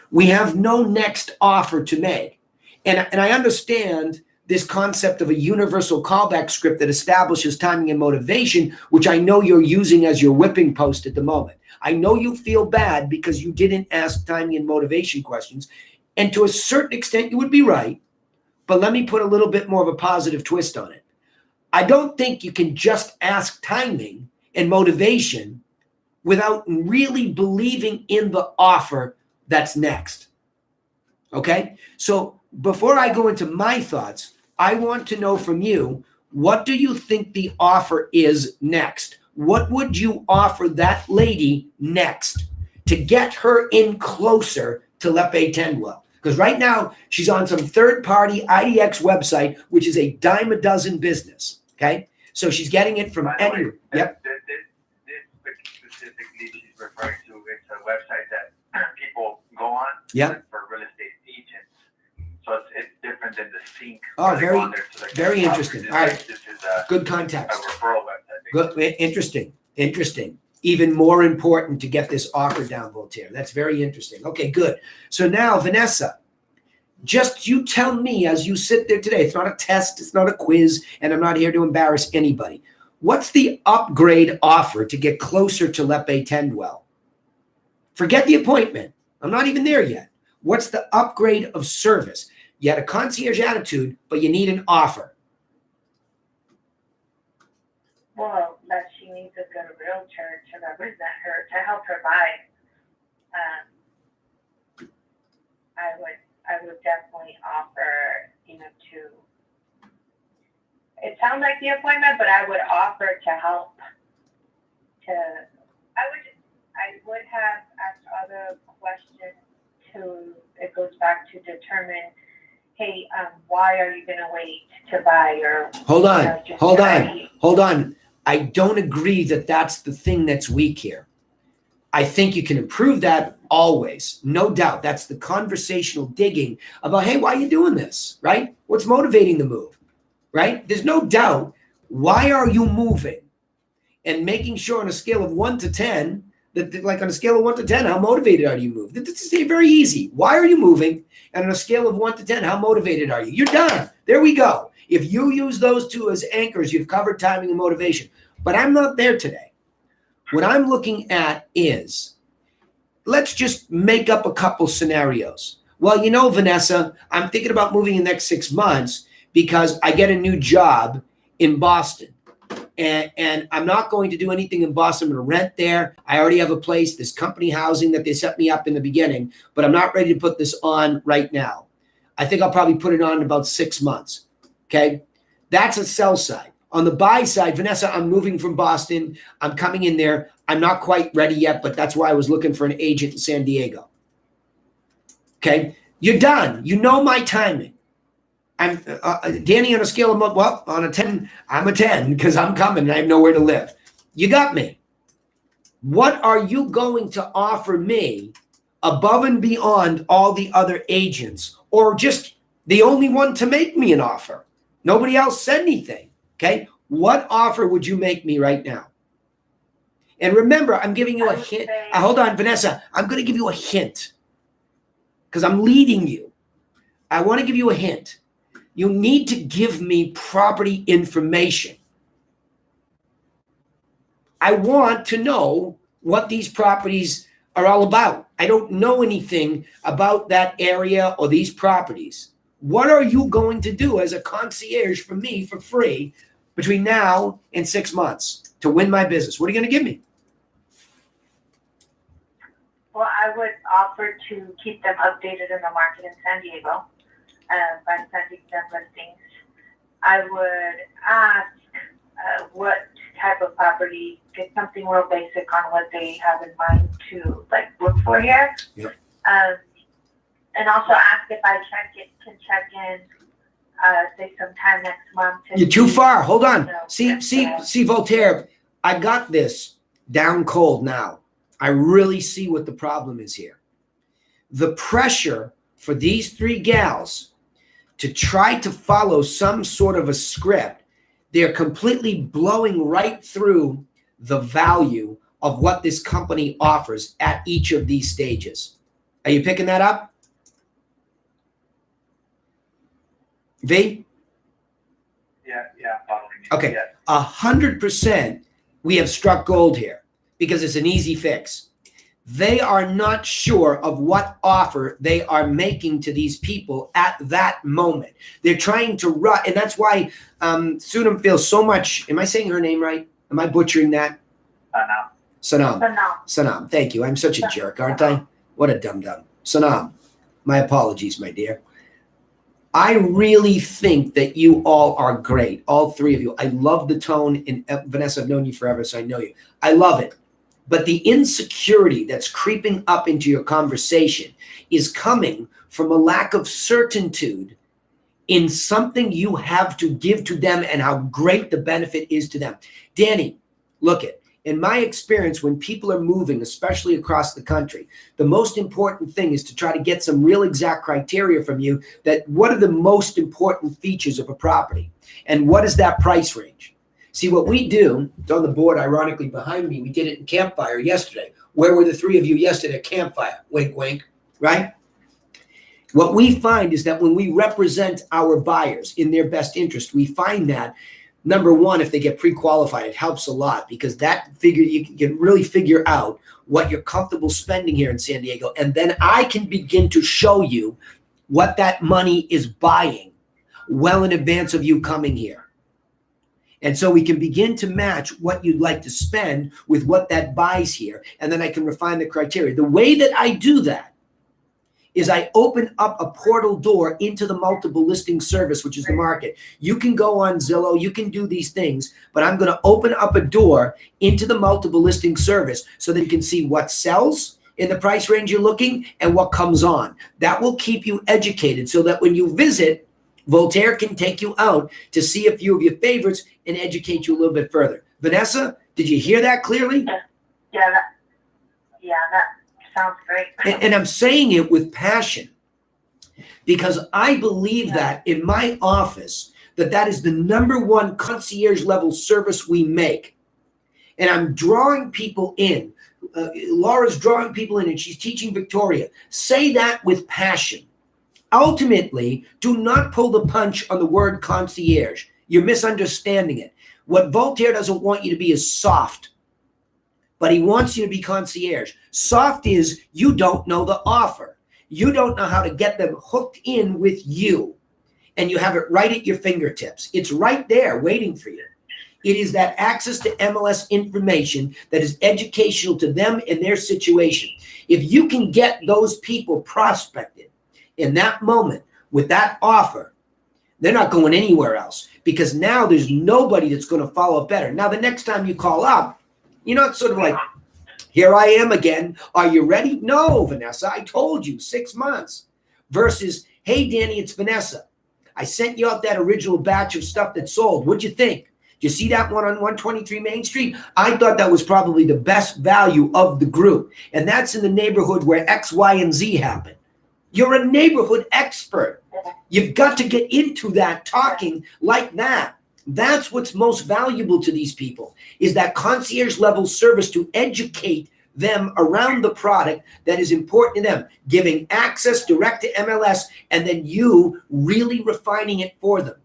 Speaker 1: we have no next offer to make. And I understand this concept of a universal callback script that establishes timing and motivation, which I know you're using as your whipping post at the moment. I know you feel bad because you didn't ask timing and motivation questions. And to a certain extent, you would be right. But let me put a little bit more of a positive twist on it. I don't think you can just ask timing and motivation without really believing in the offer that's next. Okay? So before I go into my thoughts, I want to know from you, what do you think the offer is next? What would you offer that lady next to get her in closer to Lepe Tendwell? Because right now, she's on some third-party IDX website, which is a dime a dozen business. Okay? So she's getting it from anywhere. Yep.
Speaker 2: Specifically, she's referring to, it's a website that people go on for real estate agents. So it's different than the Sync.
Speaker 1: Oh, very interesting. All right,
Speaker 2: this is
Speaker 1: good
Speaker 2: a
Speaker 1: context.
Speaker 2: referral website.
Speaker 1: Good, interesting. Even more important to get this offer down, Voltaire. That's very interesting. Okay, good. So now, Vanessa, just you tell me as you sit there today. It's not a test. It's not a quiz, and I'm not here to embarrass anybody. What's the upgrade offer to get closer to Lepe Tendwell? Forget the appointment. I'm not even there yet. What's the upgrade of service? You had a concierge attitude, but you need an offer.
Speaker 3: Well, that she needs a good realtor to represent her, to help her buy. I would definitely offer, it sounds like the appointment, but I would offer to help. I would have asked other questions it goes back to determine,
Speaker 4: hey, why are you going to wait to buy? Or
Speaker 1: Hold on,
Speaker 4: just
Speaker 1: hold on,
Speaker 4: already-
Speaker 1: hold on. I don't agree that that's the thing that's weak here. I think you can improve that always, no doubt. That's the conversational digging about, hey, why are you doing this, right? What's motivating the move, right? There's no doubt. Why are you moving? And making sure on a scale of 1 to 10, that like on a scale of 1 to 10, how motivated are you to move? This is very easy. Why are you moving? And on a scale of 1 to 10, how motivated are you? You're done. There we go. If you use those two as anchors, you've covered timing and motivation. But I'm not there today. What I'm looking at is, let's just make up a couple scenarios. Well, you know, Vanessa, I'm thinking about moving in the next 6 months because I get a new job in Boston. And I'm not going to do anything in Boston. I'm going to rent there. I already have a place, this company housing that they set me up in the beginning, but I'm not ready to put this on right now. I think I'll probably put it on in about 6 months. Okay. That's a sell side. On the buy side, Vanessa, I'm moving from Boston. I'm coming in there. I'm not quite ready yet, but that's why I was looking for an agent in San Diego. Okay. You're done. You know my timing. I'm Danny, on a scale of, well, on a 10, I'm a 10 because I'm coming and I have nowhere to live. You got me. What are you going to offer me above and beyond all the other agents, or just the only one to make me an offer? Nobody else said anything. Okay. What offer would you make me right now? And remember, I'm giving you a hint. Hold on, Vanessa. I'm going to give you a hint because I'm leading you. I want to give you a hint. You need to give me property information. I want to know what these properties are all about. I don't know anything about that area or these properties. What are you going to do as a concierge for me for free between now and 6 months to win my business? What are you going to give me?
Speaker 4: Well, I would offer to keep them updated in the market in San Diego by sending them listings. I would ask what type of property, get something real basic on what they have in mind to like look for here.
Speaker 1: Yep.
Speaker 4: And also ask if I can check in, say sometime next month.
Speaker 1: You're too far. Hold on.
Speaker 4: You know,
Speaker 1: See, Voltaire, I got this down cold now. I really see what the problem is here. The pressure for these 3 gals to try to follow some sort of a script, they're completely blowing right through the value of what this company offers at each of these stages. Are you picking that up? V?
Speaker 2: Yeah, following you.
Speaker 1: Okay,
Speaker 2: Yeah.
Speaker 1: 100% we have struck gold here because it's an easy fix. They are not sure of what offer they are making to these people at that moment. They're trying to run, and that's why Sunam feels so much. Am I saying her name right? Am I butchering that?
Speaker 2: No.
Speaker 1: Sanam. Thank you. I'm such a jerk, aren't I? What a dum-dum. Sanam, my apologies, my dear. I really think that you all are great, all 3 of you. I love the tone, and Vanessa, I've known you forever, so I know you. I love it. But the insecurity that's creeping up into your conversation is coming from a lack of certitude in something you have to give to them and how great the benefit is to them. Danny, look it. In my experience, when people are moving, especially across the country, the most important thing is to try to get some real exact criteria from you that what are the most important features of a property and what is that price range? See, what we do, it's on the board, ironically, behind me, we did it in Campfire yesterday. Where were the 3 of you yesterday at Campfire? Wink, wink, right? What we find is that when we represent our buyers in their best interest, we find that, number one, if they get pre-qualified, it helps a lot because that figure, you can really figure out what you're comfortable spending here in San Diego. And then I can begin to show you what that money is buying well in advance of you coming here. And so we can begin to match what you'd like to spend with what that buys here. And then I can refine the criteria. The way that I do that is I open up a portal door into the multiple listing service, which is the market. You can go on Zillow, you can do these things, but I'm going to open up a door into the multiple listing service so that you can see what sells in the price range you're looking and what comes on. That will keep you educated so that when you visit, Voltaire can take you out to see a few of your favorites and educate you a little bit further. Vanessa, did you hear that clearly?
Speaker 4: Yeah, that sounds great.
Speaker 1: And I'm saying it with passion because I believe that in my office, that is the number one concierge level service we make. And I'm drawing people in. Laura's drawing people in and she's teaching Victoria. Say that with passion. Ultimately, do not pull the punch on the word concierge. You're misunderstanding it. What Voltaire doesn't want you to be is soft, but he wants you to be concierge. Soft is you don't know the offer. You don't know how to get them hooked in with you, and you have it right at your fingertips. It's right there waiting for you. It is that access to MLS information that is educational to them in their situation. If you can get those people prospected in that moment with that offer, they're not going anywhere else because now there's nobody that's going to follow up better. Now, the next time you call up, you're not sort of like, here I am again. Are you ready? No, Vanessa, I told you 6 months. Versus, hey, Danny, it's Vanessa. I sent you out that original batch of stuff that sold. What'd you think? You see that one on 123 Main Street? I thought that was probably the best value of the group. And that's in the neighborhood where X, Y, and Z happen. You're a neighborhood expert. You've got to get into that talking like that. That's what's most valuable to these people is that concierge level service to educate them around the product that is important to them, giving access direct to MLS, and then you really refining it for them.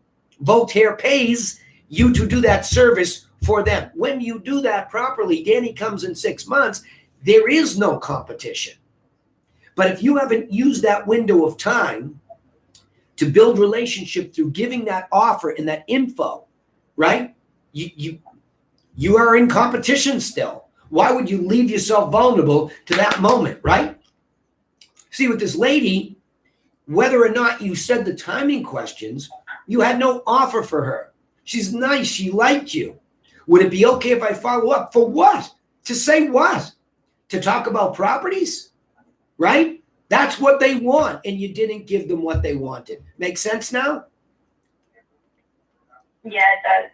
Speaker 1: Voltaire pays you to do that service for them. When you do that properly, Danny comes in 6 months, there is no competition. But if you haven't used that window of time to build relationship through giving that offer and that info, right? You are in competition still. Why would you leave yourself vulnerable to that moment, right? See, with this lady, whether or not you said the timing questions, you had no offer for her. She's nice. She liked you. Would it be okay if I follow up? For what? To say what? To talk about properties? Right? That's what they want, and you didn't give them what they wanted. Make sense now?
Speaker 4: Yeah, it does.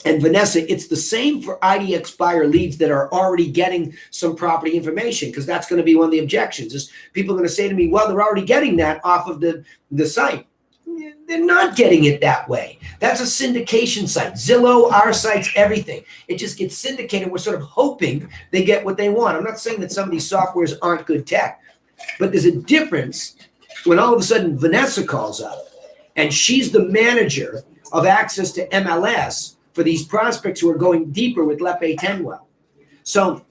Speaker 1: And Vanessa, it's the same for IDX buyer leads that are already getting some property information, because that's going to be one of the objections. Is people are going to say to me, well, they're already getting that off of the site. They're not getting it that way. That's a syndication site. Zillow, our sites, everything. It just gets syndicated. We're sort of hoping they get what they want. I'm not saying that some of these softwares aren't good tech, but there's a difference when all of a sudden Vanessa calls up and she's the manager of access to MLS for these prospects who are going deeper with Lepe Tenwell. So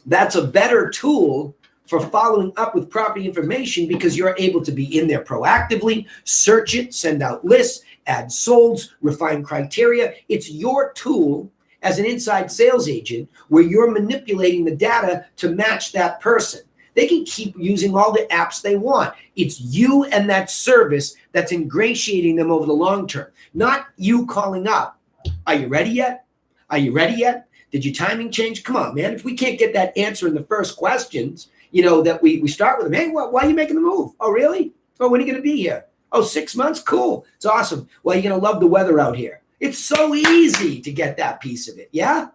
Speaker 1: that's a better tool for following up with property information because you're able to be in there proactively, search it, send out lists, add solds, refine criteria. It's your tool as an inside sales agent where you're manipulating the data to match that person. They can keep using all the apps they want. It's you and that service that's ingratiating them over the long term, not you calling up. Are you ready yet? Are you ready yet? Did your timing change? Come on, man. If we can't get that answer in the first questions, that we start with them. Hey, why are you making the move? Oh, really? Oh, when are you going to be here? Oh, 6 months? Cool. It's awesome. Well, you're going to love the weather out here. It's so easy to get that piece of it. Yeah?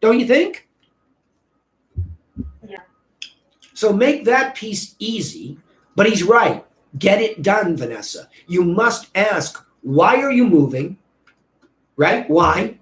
Speaker 1: Don't you think?
Speaker 4: Yeah.
Speaker 1: So make that piece easy, but he's right. Get it done, Vanessa. You must ask, why are you moving? Right? Why?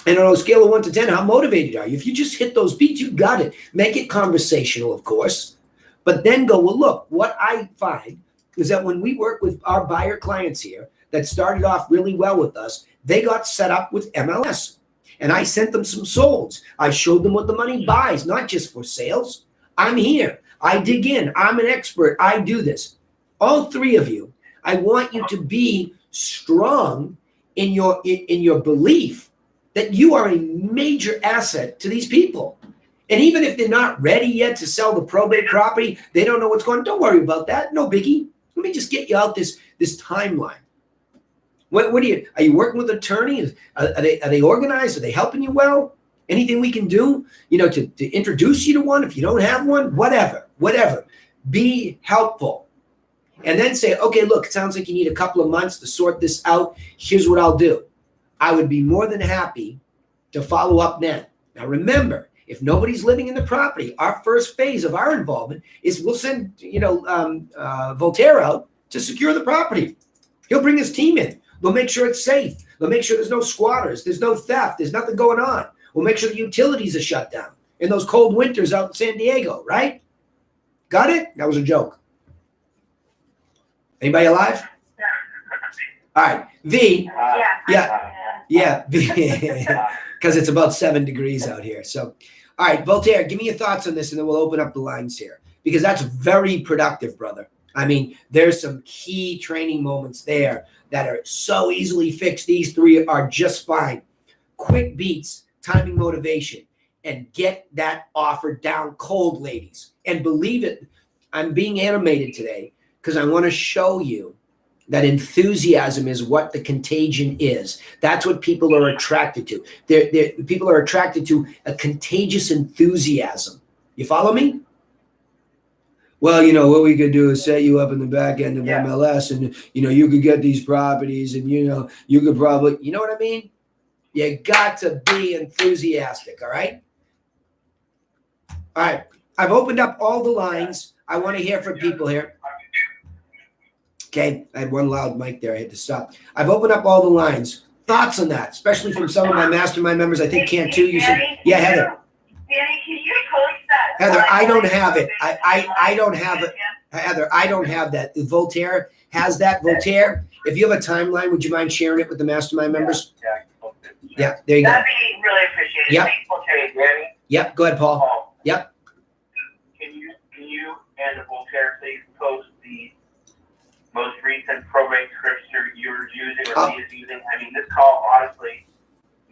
Speaker 1: And on a scale of 1 to 10, how motivated are you? If you just hit those beats, you got it. Make it conversational, of course. But then go, well, look, what I find is that when we work with our buyer clients here that started off really well with us, they got set up with MLS. And I sent them some solds. I showed them what the money buys, not just for sales. I'm here. I dig in. I'm an expert. I do this. All three of you, I want you to be strong in your belief that you are a major asset to these people. And even if they're not ready yet to sell the probate property, they don't know what's going on. Don't worry about that. No biggie. Let me just get you out this timeline. What are you working with an attorney? Are they organized? Are they helping you well? Anything we can do, to introduce you to one if you don't have one? Whatever. whatever. Be helpful. And then say, okay, look, it sounds like you need a couple of months to sort this out. Here's what I'll do. I would be more than happy to follow up then. Now remember, if nobody's living in the property, our first phase of our involvement is we'll send, Voltaire out to secure the property. He'll bring his team in. We'll make sure it's safe. We'll make sure there's no squatters. There's no theft. There's nothing going on. We'll make sure the utilities are shut down in those cold winters out in San Diego, right? Got it? That was a joke. Anybody alive? All right. V. Yeah. Because it's about 7 degrees out here. So, all right, Voltaire, give me your thoughts on this, and then we'll open up the lines here, because that's very productive, brother. I mean, there's some key training moments there that are so easily fixed. These three are just fine. Quick beats, timing, motivation, and get that offer down cold, ladies. And believe it, I'm being animated today because I want to show you that enthusiasm is what the contagion is. That's what people are attracted to. People are attracted to a contagious enthusiasm. You follow me? Well, what we could do is set you up in the back end of MLS, and, you could get these properties, and, you could probably, you know what I mean? You got to be enthusiastic, all right? All right. I've opened up all the lines. I want to hear from people here. Okay. I had one loud mic there. I had to stop. I've opened up all the lines. Thoughts on that, especially from some of my mastermind members. I think can too. You said, yeah, Heather.
Speaker 4: Danny, can you post that?
Speaker 1: Heather, I don't have it. I don't have it. Heather, I don't have that. Voltaire has that. Voltaire, if you have a timeline, would you mind sharing it with the mastermind members? Yeah, there you go.
Speaker 4: That'd be really appreciated.
Speaker 1: Yep.
Speaker 4: Okay, Danny.
Speaker 1: Yep, go ahead, Paul. Yep.
Speaker 5: Can you and Voltaire please post the most recent probate scripture you're using or he is using? I mean, this call honestly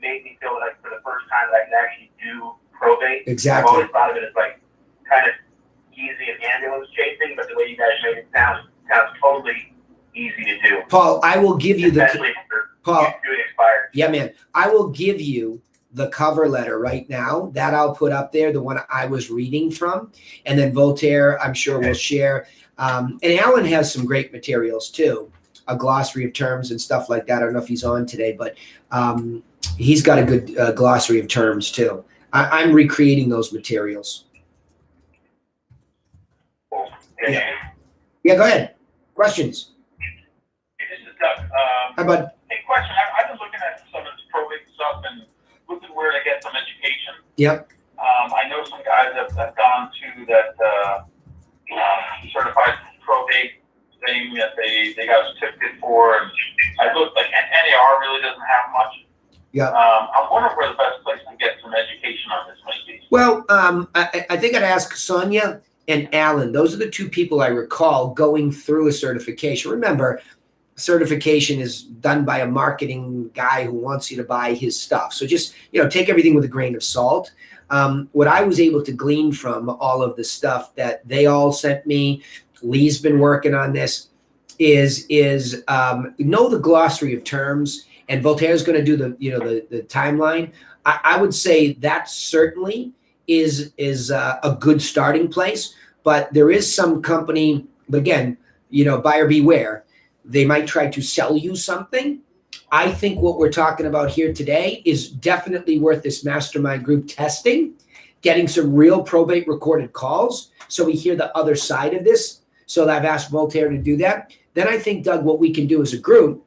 Speaker 5: made me feel like for the first time that I can actually do probate.
Speaker 1: Exactly.
Speaker 5: I've always thought of it as like kind of easy and ambulance chasing, but the way you guys made it sounds totally easy to do.
Speaker 1: Paul, I will give you
Speaker 5: especially for
Speaker 1: Paul.
Speaker 5: doing expired.
Speaker 1: Yeah, man. I will give you the cover letter right now that I'll put up there, the one I was reading from. And then Voltaire, I'm sure will share. And Alan has some great materials too, a glossary of terms and stuff like that. I don't know if he's on today, but he's got a good glossary of terms too. I'm recreating those materials.
Speaker 5: Cool.
Speaker 1: Yeah, go ahead. Questions?
Speaker 6: Hey, this is Doug.
Speaker 1: Hi, bud.
Speaker 6: Hey, question. I've been looking at some of this probate stuff and looking where to get some education.
Speaker 1: Yep.
Speaker 6: I know some guys have gone to that certified probate thing that they got a certificate for, and I looked like NAR really doesn't have much.
Speaker 1: Yeah.
Speaker 6: I'm wondering where the best place to get some education on this might be.
Speaker 1: Well, I think I'd ask Sonia and Alan. Those are the two people I recall going through a certification. Remember, certification is done by a marketing guy who wants you to buy his stuff. So just, take everything with a grain of salt. What I was able to glean from all of the stuff that they all sent me, Lee's been working on this, is know the glossary of terms, and Voltaire's going to do the timeline. I would say that certainly is a good starting place, but there is some company, but again, buyer beware. They might try to sell you something. I think what we're talking about here today is definitely worth this mastermind group testing, getting some real probate recorded calls so we hear the other side of this. So I've asked Voltaire to do that. Then I think, Doug, what we can do as a group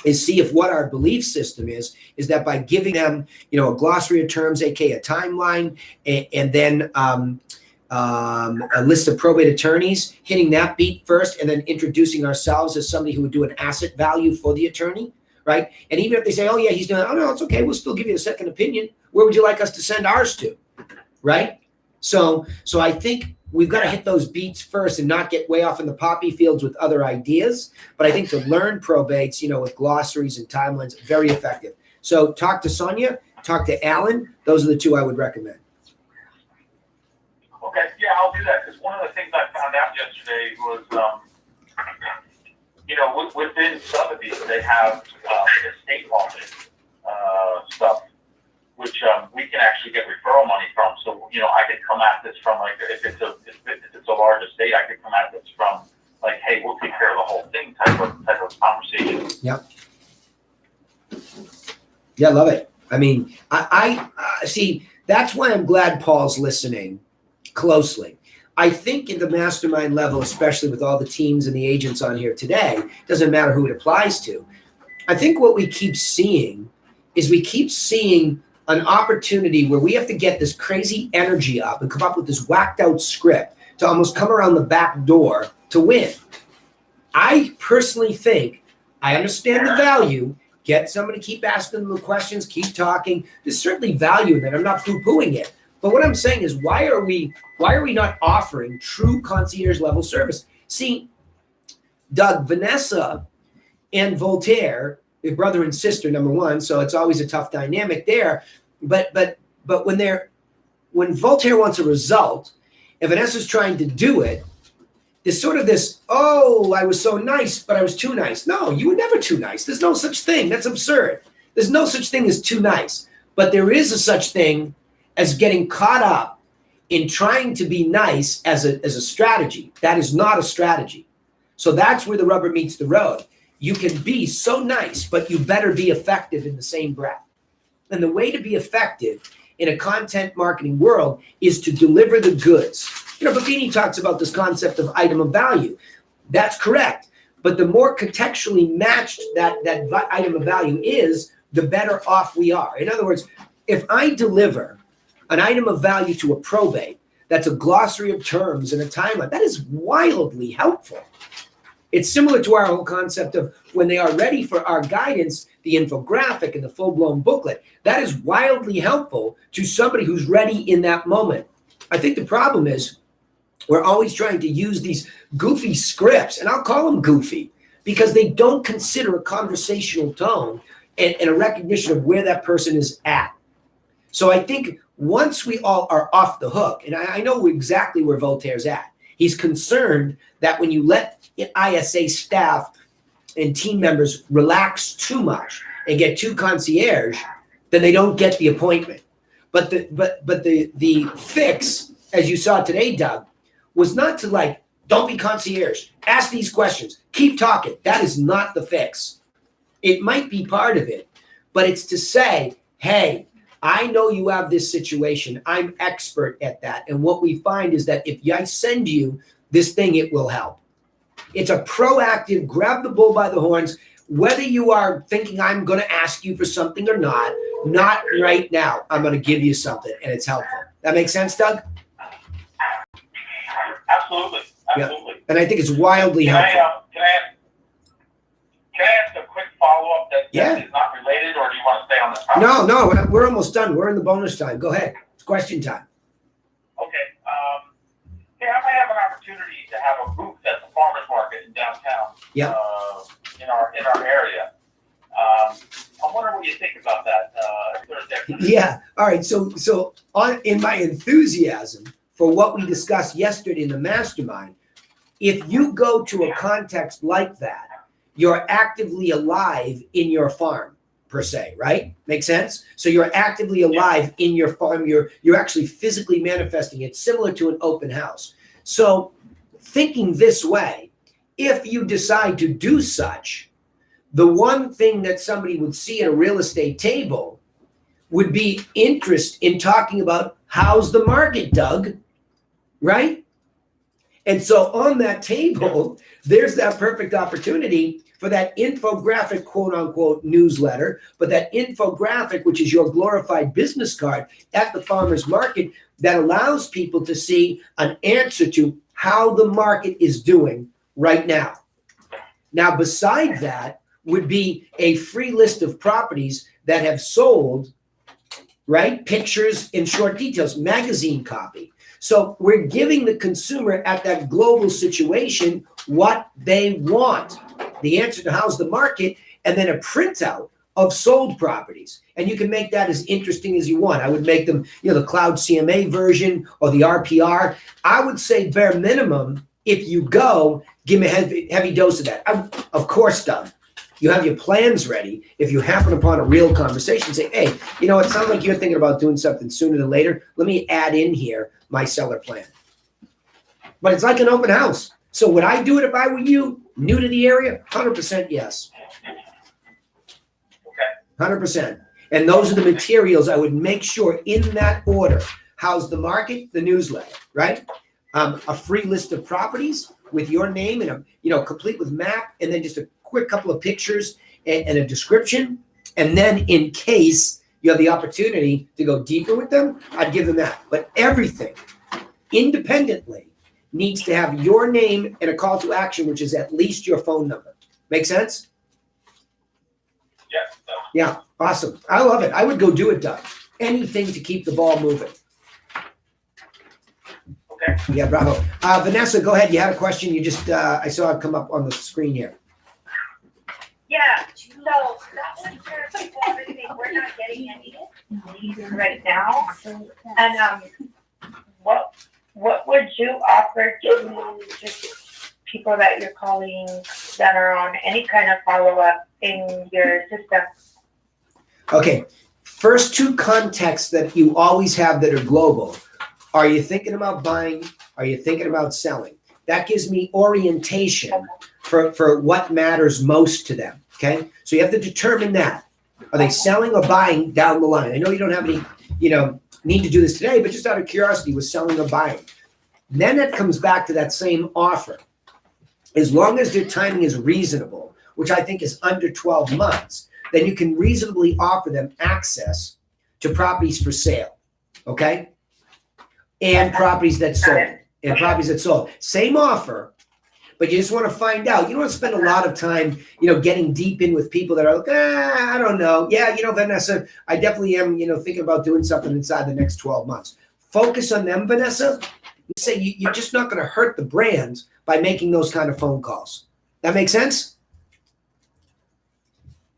Speaker 1: is see if what our belief system is that by giving them, a glossary of terms, aka a timeline, and then a list of probate attorneys, hitting that beat first, and then introducing ourselves as somebody who would do an asset value for the attorney, right? And even if they say, oh yeah, he's doing it, oh no, it's okay, we'll still give you a second opinion. Where would you like us to send ours to, right? So I think we've got to hit those beats first and not get way off in the poppy fields with other ideas. But I think to learn probates, with glossaries and timelines, very effective. So talk to Sonia, talk to Alan. Those are the two I would recommend.
Speaker 6: Okay, yeah, I'll do that, because one of the things I found out yesterday was, within Sotheby's, they have estate audit stuff, which we can actually get referral money from. So, I could come at this from if it's a
Speaker 1: Yeah, I love it. I mean, I see, that's why I'm glad Paul's listening closely. I think at the mastermind level, especially with all the teams and the agents on here today, doesn't matter who it applies to. I think what we keep seeing is an opportunity where we have to get this crazy energy up and come up with this whacked out script to almost come around the back door to win. I personally think, I understand the value. Get somebody, keep asking them the questions, keep talking. There's certainly value in that. I'm not poo-pooing it. But what I'm saying is, why are we not offering true concierge level service? See, Doug, Vanessa and Voltaire, they're brother and sister, number one, so it's always a tough dynamic there. But when Voltaire wants a result, and Vanessa's trying to do it, there's sort of this, oh, I was so nice, but I was too nice. No, you were never too nice. There's no such thing. That's absurd. There's no such thing as too nice. But there is a such thing as getting caught up in trying to be nice as a strategy. That is not a strategy. So that's where the rubber meets the road. You can be so nice, but you better be effective in the same breath. And the way to be effective in a content marketing world is to deliver the goods. Buffini talks about this concept of item of value. That's correct. But the more contextually matched that item of value is, the better off we are. In other words, if I deliver an item of value to a probate that's a glossary of terms and a timeline, that is wildly helpful. It's similar to our whole concept of when they are ready for our guidance, the infographic and the full-blown booklet. That is wildly helpful to somebody who's ready in that moment. I think the problem is we're always trying to use these goofy scripts, and I'll call them goofy, because they don't consider a conversational tone and a recognition of where that person is at. So I think once we all are off the hook, and I know exactly where Voltaire's at. He's concerned that when you let ISA staff and team members relax too much and get too concierge, then they don't get the appointment. But the fix, as you saw today, Doug, was not to don't be concierge, ask these questions, keep talking. That is not the fix. It might be part of it, but it's to say, hey, I know you have this situation. I'm expert at that. And what we find is that if I send you this thing, it will help. It's a proactive, grab the bull by the horns, whether you are thinking I'm going to ask you for something or not right now. I'm going to give you something, and it's helpful. That makes sense, Doug?
Speaker 6: Absolutely.
Speaker 1: Yeah. And I think it's wildly helpful.
Speaker 6: Can I ask a quick follow-up that is not related, or do you want to stay on this topic?
Speaker 1: No, we're almost done. We're in the bonus time. Go ahead. It's question time.
Speaker 6: Okay. I might have an opportunity to have a booth at the farmers market in downtown.
Speaker 1: Yeah.
Speaker 6: In our area. I'm wondering what you think about that.
Speaker 1: Yeah. All right. So in my enthusiasm for what we discussed yesterday in the mastermind, if you go to a context like that, you're actively alive in your farm, per se, right? Make sense? So you're actively alive in your farm. You're actually physically manifesting it, similar to an open house. So thinking this way, if you decide to do such, the one thing that somebody would see at a real estate table would be interest in talking about how's the market, Doug, right? And so on that table, there's that perfect opportunity for that infographic, quote unquote, newsletter, but that infographic, which is your glorified business card at the farmer's market, that allows people to see an answer to how the market is doing right now. Now, beside that would be a free list of properties that have sold, right? Pictures and short details, magazine copy. So we're giving the consumer at that global situation what they want. The answer to how's the market, and then a printout of sold properties. And you can make that as interesting as you want. I would make them, the cloud CMA version or the RPR. I would say bare minimum, if you go, give me a heavy dose of that. Of course, Doug, you have your plans ready. If you happen upon a real conversation, say, hey, it sounds like you're thinking about doing something sooner than later. Let me add in here my seller plan. But it's like an open house. So would I do it if I were you, new to the area? 100% yes.
Speaker 6: Okay.
Speaker 1: 100%. And those are the materials I would make sure in that order. How's the market? The newsletter, right? A free list of properties with your name and complete with map, and then just a quick couple of pictures and a description. And then in case you have the opportunity to go deeper with them, I'd give them that. But everything independently needs to have your name and a call to action, which is at least your phone number. Make sense?
Speaker 6: Yeah.
Speaker 1: Yeah, awesome. I love it. I would go do it, Doug. Anything to keep the ball moving.
Speaker 6: Okay.
Speaker 1: Yeah, bravo. Vanessa, go ahead. You had a question. You just, I saw it come up on the screen here.
Speaker 3: Yeah, so that was we're not getting any leads right now. And what would you offer to just people that you're calling that are on any kind of follow-up in your system?
Speaker 1: Okay. First two contexts that you always have that are global. Are you thinking about buying? Are you thinking about selling? That gives me orientation for what matters most to them. Okay. So you have to determine that. Are they selling or buying down the line? I know you don't have any, need to do this today, but just out of curiosity, was selling or buying. Then it comes back to that same offer. As long as their timing is reasonable, which I think is under 12 months, then you can reasonably offer them access to properties for sale. Okay. And properties that sold. Same offer, but you just want to find out. You don't want to spend a lot of time, getting deep in with people that are like, I don't know. Yeah, Vanessa, I definitely am, thinking about doing something inside the next 12 months. Focus on them, Vanessa. You say you're just not going to hurt the brand by making those kind of phone calls. That makes sense?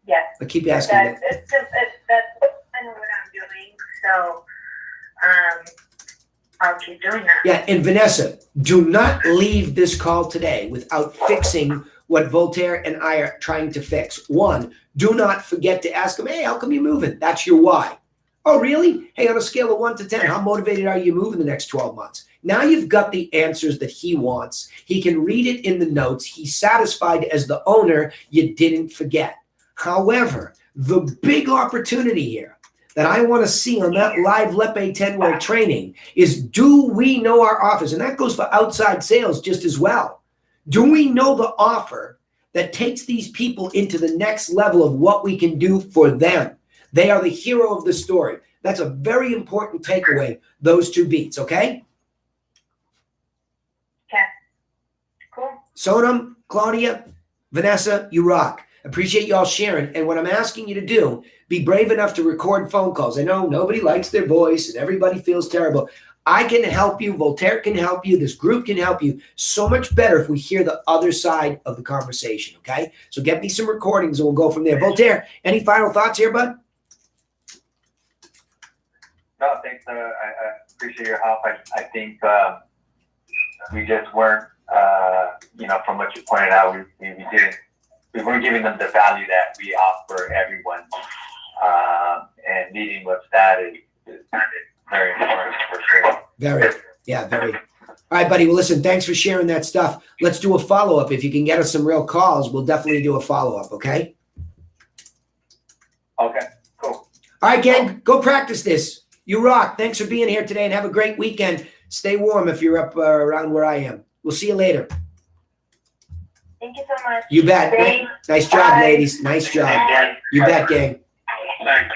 Speaker 3: Yes.
Speaker 1: I keep asking
Speaker 3: that's kind of what I'm doing. So, I'll keep doing that.
Speaker 1: Yeah, and Vanessa, do not leave this call today without fixing what Voltaire and I are trying to fix. One, do not forget to ask him, hey, how come you're moving? That's your why. Oh, really? Hey, on a scale of 1 to 10, how motivated are you moving the next 12 months? Now you've got the answers that he wants. He can read it in the notes. He's satisfied as the owner. You didn't forget. However, the big opportunity here that I want to see on that live LEPE 10-way training is, do we know our offers? And that goes for outside sales just as well. Do we know the offer that takes these people into the next level of what we can do for them? They are the hero of the story. That's a very important takeaway, those two beats, okay?
Speaker 3: Okay. Cool.
Speaker 1: Sonam, Claudia, Vanessa, you rock. Appreciate y'all sharing. And what I'm asking you to do, be brave enough to record phone calls. I know nobody likes their voice and everybody feels terrible. I can help you. Voltaire can help you. This group can help you so much better if we hear the other side of the conversation, okay? So get me some recordings and we'll go from there. Voltaire, any final thoughts here, bud?
Speaker 2: No, thanks. I appreciate your help. I think we just weren't, from what you pointed out, we weren't giving them the value that we offer everyone. And leading with that is very important for sure.
Speaker 1: Very. All right, buddy. Well, listen, thanks for sharing that stuff. Let's do a follow-up. If you can get us some real calls, we'll definitely do a follow-up, okay?
Speaker 2: Okay, cool.
Speaker 1: All right, gang, go practice this. You rock. Thanks for being here today and have a great weekend. Stay warm if you're up around where I am. We'll see you later.
Speaker 3: Thank you so much.
Speaker 1: You bet.
Speaker 3: Thanks.
Speaker 1: Nice job,
Speaker 3: Bye.
Speaker 1: ladies. Nice job. You bet, gang.
Speaker 6: Thanks.